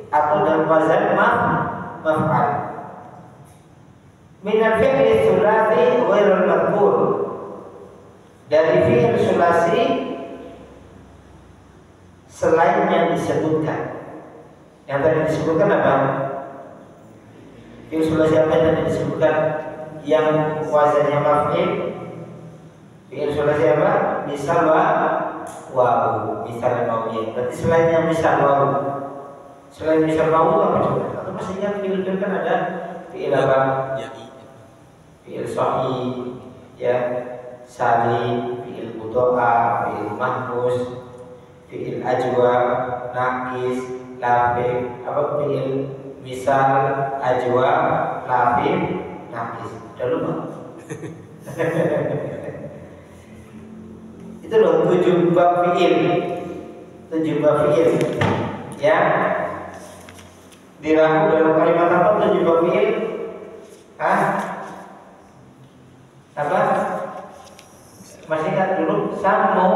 atau dalam wazan maf'al. Min al-fi'li tsulasi ghairul madhkur, dari fi'il sulasi selain yang disebutkan. Yang tadi disebutkan apa? Fi'il sulasi apa yang tadi disebutkan? Yang wazannya maf'il. Fi'il sulasi apa? Misal wawu, misal wawu. Berarti selain yang misal wawu. Selain misal wawu apa coba? Atau masih ingat fi'il itu kan ada fi'il apa? Fi'il sahih, ya, salim, fi'il mudha'af, fi'il mahmus, fi'il ajwa, naqis, lafif, apa fi'il misal, ajwa, lafif, naqis. Udah lupa? Itu loh 7 bab fi'il. 7 bab fi'il. Ya. Dirangkum dalam kalimat apa 7 bab fi'il? Hah? Apa? Masih ingat dulu? Samu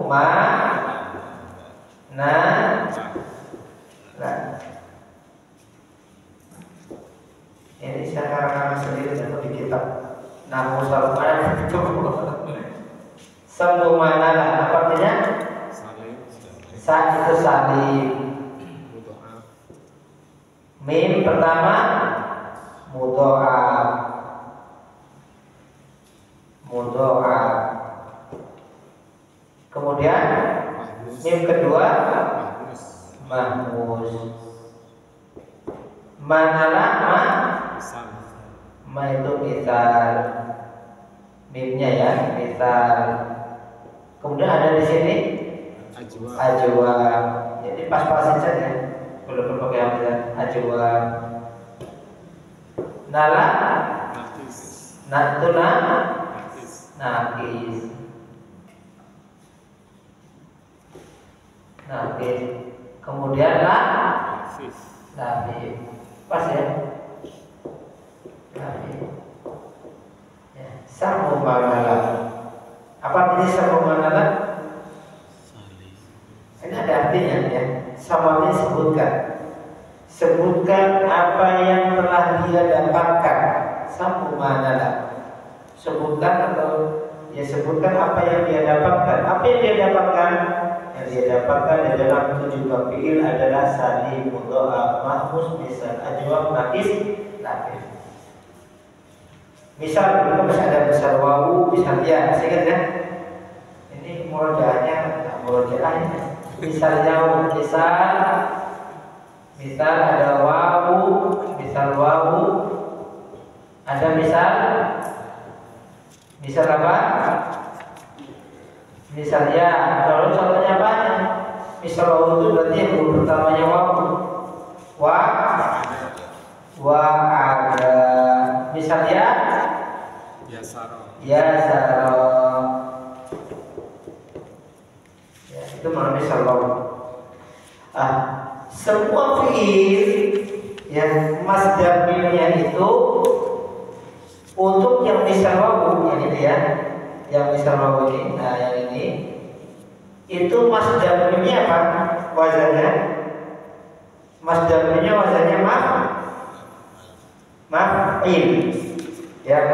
mana ini saya karang sendiri atau di kitab Namu Salman itu samu mana lah, apa artinya? Sa itu salim. Mim pertama mudha'af. Kemudian mim kedua mahmus. Manalah ma itu misal. Mimnya ya, misal. Kemudian ada di sini ajwa. Jadi pas-pasin saja. Belum pakai hamzah. Ajwa. Nala natuna naqis. Kemudian lafif. Pas ya? Lafif. Ya, samu manala. Apa artinya samu manala? Ini ada artinya ya. Sama ini sebutkan apa yang telah dia dapatkan. Samu manala. Sebutkan atau ya sebutkan apa yang dia dapatkan. Apa yang dia dapatkan? Yang dia dapatkan di dalam 7 bab fi'il adalah salim, mudha'af, mahmus, misal, ajwa, naqis, lafif. Misal dulu masih ada misal wawu, misal ya, masih ingat ya? Ini murojaahnya, murojaahnya. Misalnya misal ada wawu, ada misal apa? Misalnya, kalau contohnya apa? Misal wawu itu berarti yang huruf pertamanya wawu. Wa ada. Misalnya yasaro. Ya, itu mana misal wawu. Semua fi'il yang masdar mimnya itu untuk yang misal wawu, yang ini ya. Yang misal wawu ini, nah yang ini itu masdar mimnya apa? Wazannya masdar mimnya wazannya maf'il. Ya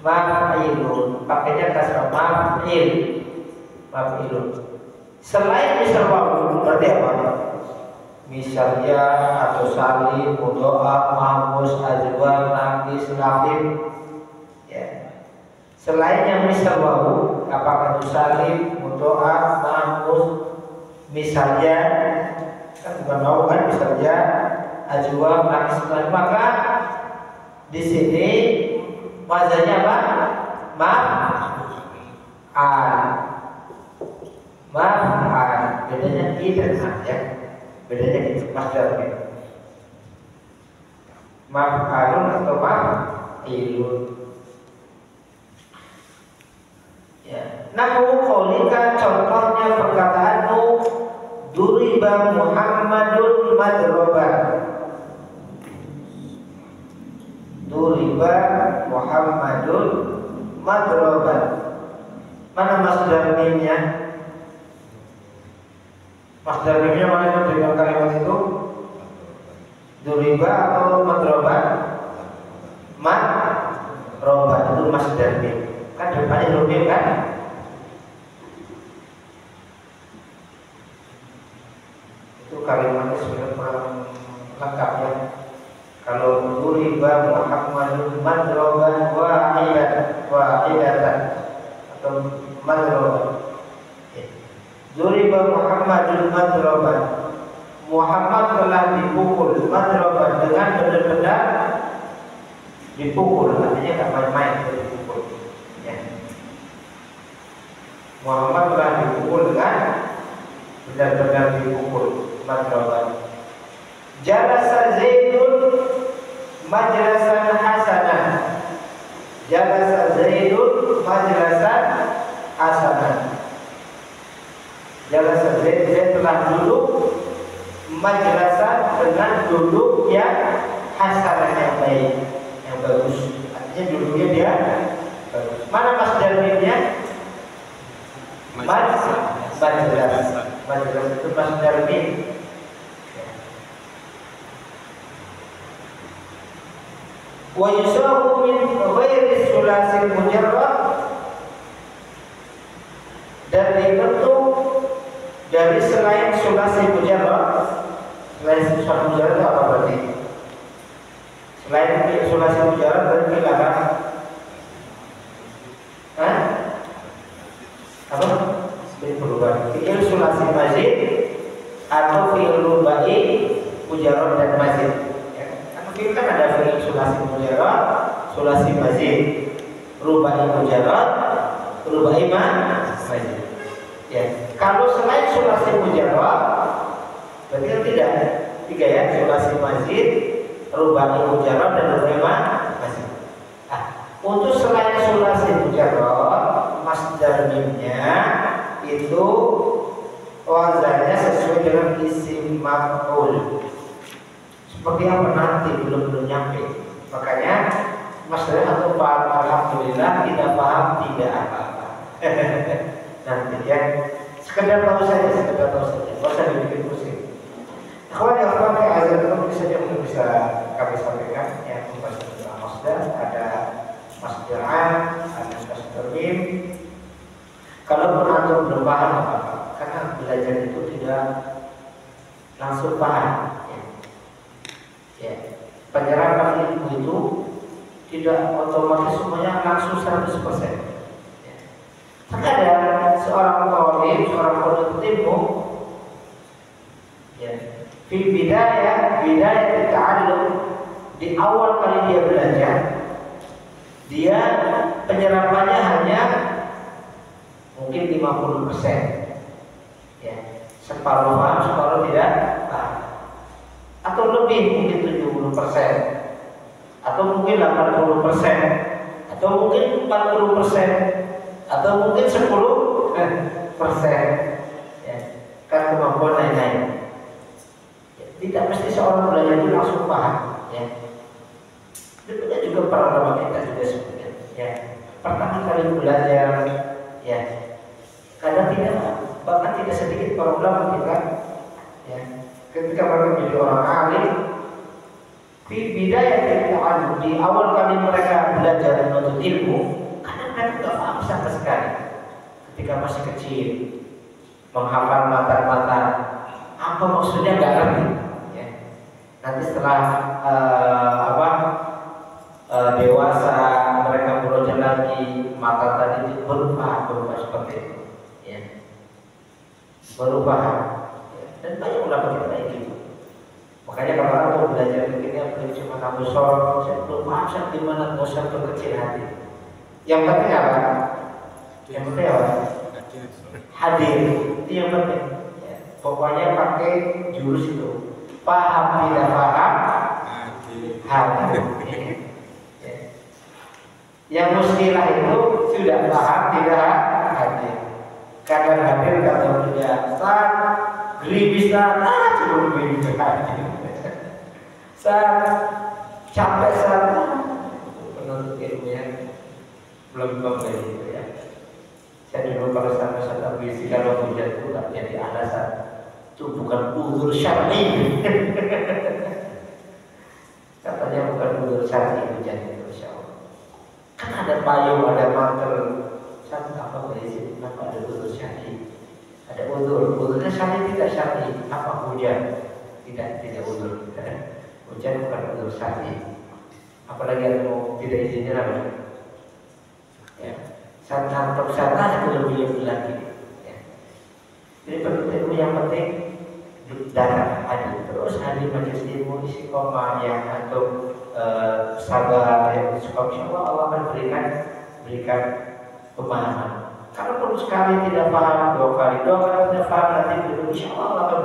maf'ilun. Pakainya kasrah maf'ilun. Selain misal wawu berarti apa? Misalnya atau salim, mudha'af, mahmus, ajwa, naqis, lafif. Ya. Selain yang misal wawu, apakah itu salim, mudha'af, mahmus, misalnya kan bukan wawu kan, misalnya ajwa, naqis, lafif, maka di sini wazannya apa? maf'al. Bedanya i dan a ya. Bedanya itu masdar ya. Maf'alun atau maf'ilun. Ya. Nahu qaulika, contohnya perkataanmu duriba Muhammadun madroban. Duriba Muhammadun madroban. Mana masdar mimnya? Masdar mimnya mana yang berikan kalimat itu? Duriba atau madroban? Madroban itu masdar mim. Kan depannya huruf mim kan? Itu kalimatnya sudah kurang lengkap ya. Kalau duriba Muhammadun madroban wahidatan atau madroban. Duriba Muhammadun madroban. Muhammad telah dipukul madroban dengan benar-benar dipukul, artinya nggak main-main dipukul. Ya. Muhammad telah dipukul dengan benar-benar dipukul madroban. Jalasa Zaidun majlasan hasanan. Jalasa Zaidun majlasan hasanan. Jalasa Zaid telah duduk majlasan dengan duduk yang hasanah, yang baik, yang bagus. Artinya duduknya dia bagus. Mana masdar mimnya? Majlas. Majlas itu masdar mim. Wa yusahu min ghairi sulasil mujarrad, dan dibentuk dari selain sulasi mujarrad. Selain sulasi mujarrad apa berarti? Selain sulasi mujarrad berarti apa? Apa? Fi'il rubai, fi'il sulasi mazid atau fi'il rubai mujarrad dan mazid. Fi'il kan ada fi'il sulasi mujarrad, sulasi mazid, rubai mujarrad, rubai mazid. Ya, kalau selain sulasi mujarrad berarti kan tidak tiga ya, sulasi mazid, rubai mujarrad dan rubai mazid. Untuk selain sulasi mujarrad, masdar mimnya itu wazannya sesuai dengan isim maf'ul. Seperti apa nanti belum nyampe. Makanya masdar atau fa'al alhamdulillah tidak paham tidak apa-apa. Nanti ya, sekedar tahu saja, nggak usah dibikin pusing. Kawan yang pakai azan itu saja mungkin bisa kami sampaikan yang membahas tentang masdar. Ada masdar an, ada masdar mim. Kalau antum belum paham apa-apa, karena belajar itu tidak langsung paham. Ya, penyerapan ilmu itu tidak otomatis semuanya langsung 100%. Ya. Terkadang seorang talib, seorang penuntut ilmu, ya, fi bidayah ta'allum, di awal kali dia belajar, dia penyerapannya hanya mungkin 50%. Ya, separuh paham, separuh tidak paham. Atau lebih mungkin 70%, atau mungkin 80%, atau mungkin 40%, atau mungkin 10%. Ya, kan kemampuan lain-lain. Ya, tidak mesti seorang belajar itu langsung paham. Ya, demikian juga para ulama kita juga sebenarnya. Ya, pertama kali belajar, ya, kadang tidak, bahkan tidak sedikit para ulama kita, ya, ketika mereka menjadi orang alim, di bidayah ta'allum, di awal kali mereka belajar menuntut ilmu, karena mereka tidak paham sama sekali. Ketika masih kecil, menghafal matan-matan, apa maksudnya nggak ngerti. Ya. Nanti setelah dewasa, mereka belajar lagi, mata tadi berubah seperti itu. Ya. Berubah. Dan banyak ulama kita kayak gitu. Makanya kalau orang belajar begini, belajar cuma kamu sholat, saya belum paham gimana dosa kecil hati. Yang penting apa? Yang penting apa? Hadir. Itu yang penting. Ya. Pokoknya pakai jurus itu. Paham tidak paham? Hadir. Ya. Yang muskilah itu sudah paham tidak hadir. Kadang hadir, kadang tidak. Saat geribis cuma geribis hadir. Saat capek penuntut ilmunya belum kembali gitu ya. Saya dulu kalau sama saya berisi kalau hujan itu tak jadi alasan, itu bukan uzur syar'i. Katanya bukan uzur syar'i hujan itu, insya Allah. Kan ada payung, ada mantel. Saya apa berisi? Kenapa ada uzur syar'i? Ada uzurnya syar'i tidak syar'i. Apa hujan? Tidak uzur. Hujan bukan uzur syar'i. Apalagi ada mau tidak izinnya lagi. Ya, saat nangkep sana itu lebih lagi. Ya. Jadi ilmu yang penting datang hadir, terus hadir majelis ilmu istiqomah yang atau sabar yang suka, insya Allah akan berikan pemahaman. Kalaupun sekali tidak paham, dua kali tidak paham, nanti insya Allah akan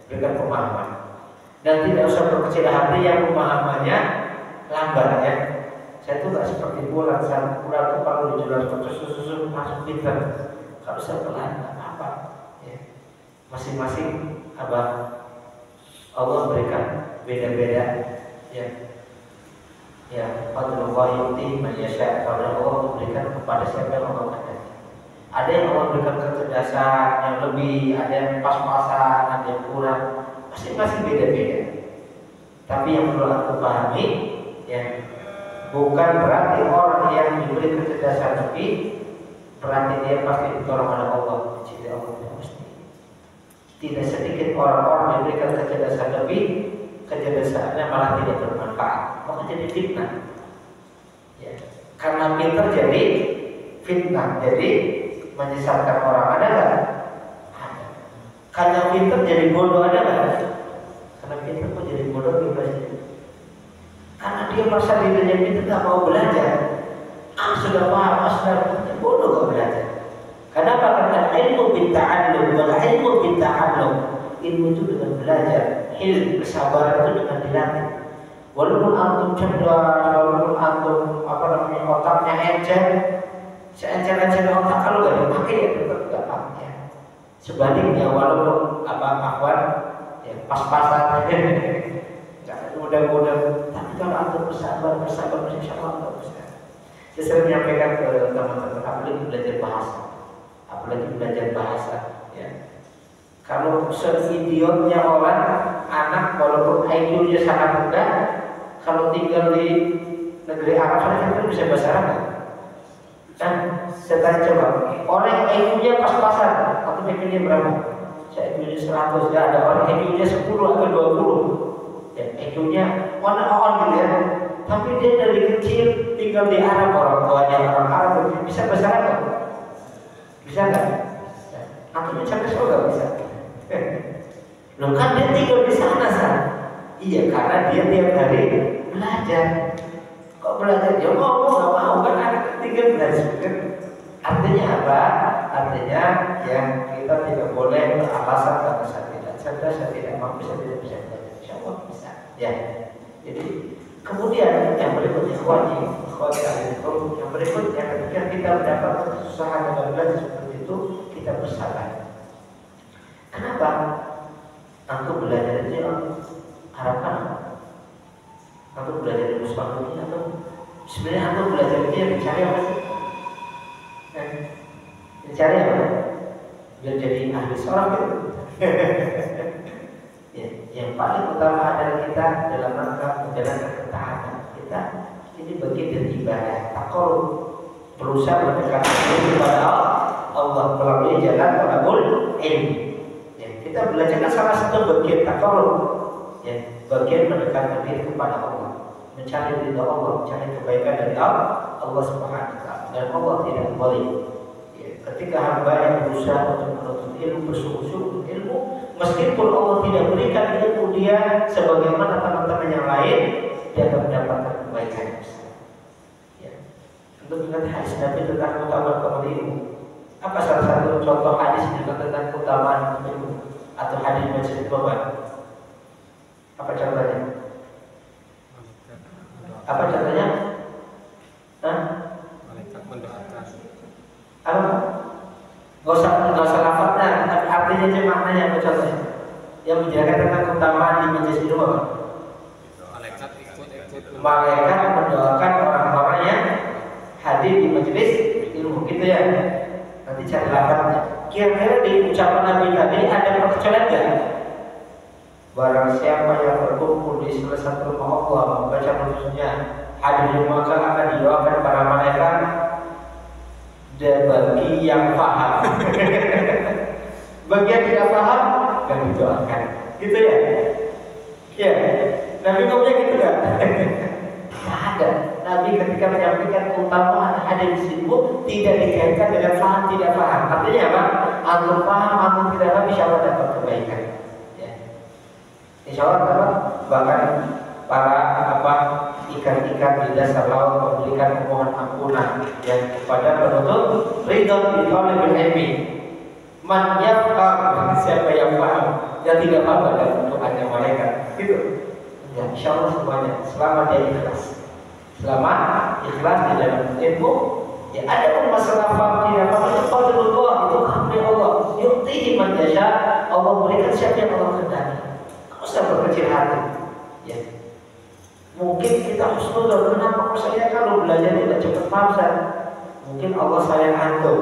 berikan pemahaman. Dan tidak usah berkecil hati yang pemahamannya lambat ya. Saya tuh nggak seperti bulan tuh kalau dijelaskan susu masuk pinter. Kalau saya pelan nggak apa-apa. Ya. Masing-masing Allah berikan beda-beda. Ya. Fadlullah yu'ti man yasha. Pada Allah memberikan kepada siapa yang Allah kehendaki. Ada yang Allah berikan kecerdasan yang lebih, ada yang pas-pasan, ada yang kurang. Masing-masing beda-beda. Tapi yang perlu aku pahami, ya, bukan berarti orang yang diberi kecerdasan lebih berarti dia pasti ditolong oleh Allah. Jadi Allah tidak mesti. Tidak sedikit orang-orang diberikan kecerdasan lebih, kecerdasannya malah tidak bermanfaat. Maka jadi fitnah. Ya. Karena pintar jadi fitnah, jadi menyesatkan orang. Ada nggak? Karena pintar jadi bodoh, ada nggak? Karena pintar kok jadi bodoh bebas. Karena dia merasa dirinya pintar nggak mau belajar. Sudah paham, sudah bodoh nggak belajar. Kenapa? Karena ilmu bitta'allum, wal ilmu bitta'allum. Ilmu itu dengan belajar, ilmu kesabaran itu dengan dilatih. Walaupun antum cerdas, walaupun antum otaknya encer, seencer-encer otak kalau nggak dipakai ya tetap nggak paham ya. Sebaliknya walaupun akhwan ya pas-pasan mudah-mudahan, tapi kalau antum bersabar insya Allah nggak bisa. Saya sering menyampaikan ke teman-teman, apalagi belajar bahasa ya. Kalau seidiotnya orang anak walaupun IQ-nya sangat rendah, kalau tinggal di negeri Arab saja itu bisa bahasa Arab. Dan saya tanya coba, orang IQ-nya pas-pasan, atau IQ-nya berapa? Saya IQ-nya 100, ya ada orang IQ-nya 10 atau 20. Ya, IQ-nya on gitu ya. Tapi dia dari kecil tinggal di Arab, orang tuanya orang Arab, bisa bahasa Arab? Bisa nggak? Atau mencari soal nggak bisa? Loh kan dia tinggal di sana san. Iya, karena dia tiap hari belajar. Kok belajar? Ya ngomong nggak mau kan anak tinggal belajar. Artinya apa? Artinya yang kita tidak boleh beralasan karena saya tidak cerdas, saya tidak mampu, saya tidak bisa belajar. Insya Allah bisa. Ya. Jadi kemudian yang berikutnya yang berikutnya ketika kita mendapatkan kesusahan dalam belajar seperti itu, kita bersabar. Kenapa? Aku belajar itu harapkan aku belajar di musbah ini atau sebenarnya aku belajar itu yang dicari apa sih? Dicari apa? Biar jadi ahli sholat gitu. Ya, yang paling utama adalah kita dalam rangka menjalankan ketaatan kita. Ini bagian dari ibadah. Takol berusaha mendekatkan diri kepada Allah melalui jalan talabul ilmi. Kita belajar kan salah satu bagian takarrub, ya, bagian mendekatkan diri kepada Allah, mencari ridha Allah, mencari kebaikan dari Allah Subhanahu wa taala. Dan Allah tidak boleh. Ya, ketika hamba yang berusaha untuk menuntut ilmu, bersungguh-sungguh ilmu, meskipun Allah tidak berikan ilmu dia sebagaimana teman-teman yang lain, dia akan mendapatkan kebaikan. Ya. Untuk ingat hadis Nabi tentang keutamaan ilmu. Apa salah satu contoh hadis juga tentang keutamaan ilmu atau hadis majelis Quran? Apa contohnya? Apa contohnya? Hah? Malaikat mendoakan. Apa? Gak usah lafadznya, tapi artinya aja maknanya apa contohnya? Yang menjelaskan tentang keutamaan di majelis ilmu apa? Malaikat ikut Malaikat mendoakan orang-orang yang hadir di majelis ilmu, gitu ya. Nanti cari lafadznya. Kira-kira di ucapan Nabi tadi ada perkecualian nggak? Barang siapa yang berkumpul di salah satu rumah Allah membaca nubuatnya, hadir maka akan didoakan para malaikat dan bagi yang paham. Bagi yang tidak paham dan didoakan, gitu ya? Ya, Nabi ngomongnya gitu nggak? Tidak ada. Nabi ketika menyampaikan keutamaan ada di situ tidak dikaitkan dengan paham tidak paham. Artinya apa? Antum paham, antum tidak paham, insya Allah dapat kebaikan. Ya. Insya Allah dapat. Bahkan para ikan-ikan di dasar laut memberikan mohon ampunan yang kepada penuntut ridho di talibul ilmi. Man yafqah, siapa yang paham, yang tidak paham ada doanya malaikat. Gitu. Ya, insya Allah semuanya selama dia ikhlas. Selama ikhlas di dalam ilmu, ya ada pun masalah paham tidak paham itu fadlullah, itu karunia Allah. Yu'tihi man yasha, Allah berikan siapa yang Allah kehendaki. Enggak usah berkecil hati. Ya. Mungkin kita husnuzon, kenapa saya kalau belajar tidak cepat paham? Mungkin Allah sayang antum,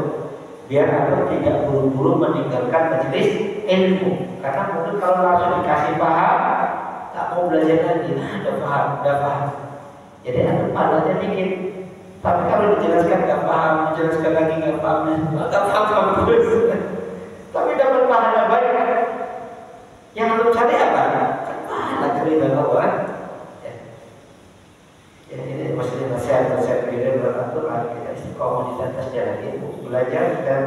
biar antum tidak buru-buru meninggalkan majelis ilmu. Karena mungkin kalau langsung dikasih paham, tak mau belajar lagi. Udah paham. Jadi antum pahalanya dikit. Tapi kalau dijelaskan nggak paham, dijelaskan lagi nggak paham, maka paham terus. Tapi dapat pahala banyak. Yang antum cari apa? Kan pahala keridhaan Allah. Ya, ini maksudnya nasihat diri beratur kita istiqomah di atas jalan ilmu, belajar dan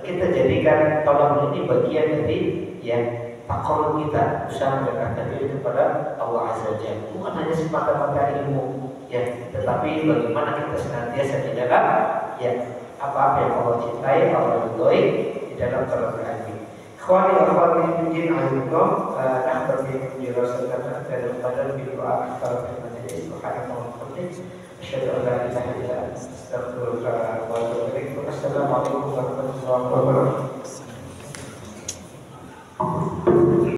kita jadikan tolong ini bagian dari yang takwa kita, usaha mendekatkan diri kepada Allah Azza wa Jalla. Bukan hanya semata-mata ilmu, ya, tetapi bagaimana kita senantiasa di dalam ya apa-apa yang Allah cintai, Allah ridhoi di dalam perbuatan ini. Ikhwani wa akhwati fiddin azzakum, nahbar bikum dirasatan dan badan bil doa kalau majelis subhanahu wa ta'ala. Asyhadu an la ilaha illa anta astaghfiruka wa atubu ilaik. Wassalamu alaikum warahmatullahi wabarakatuh.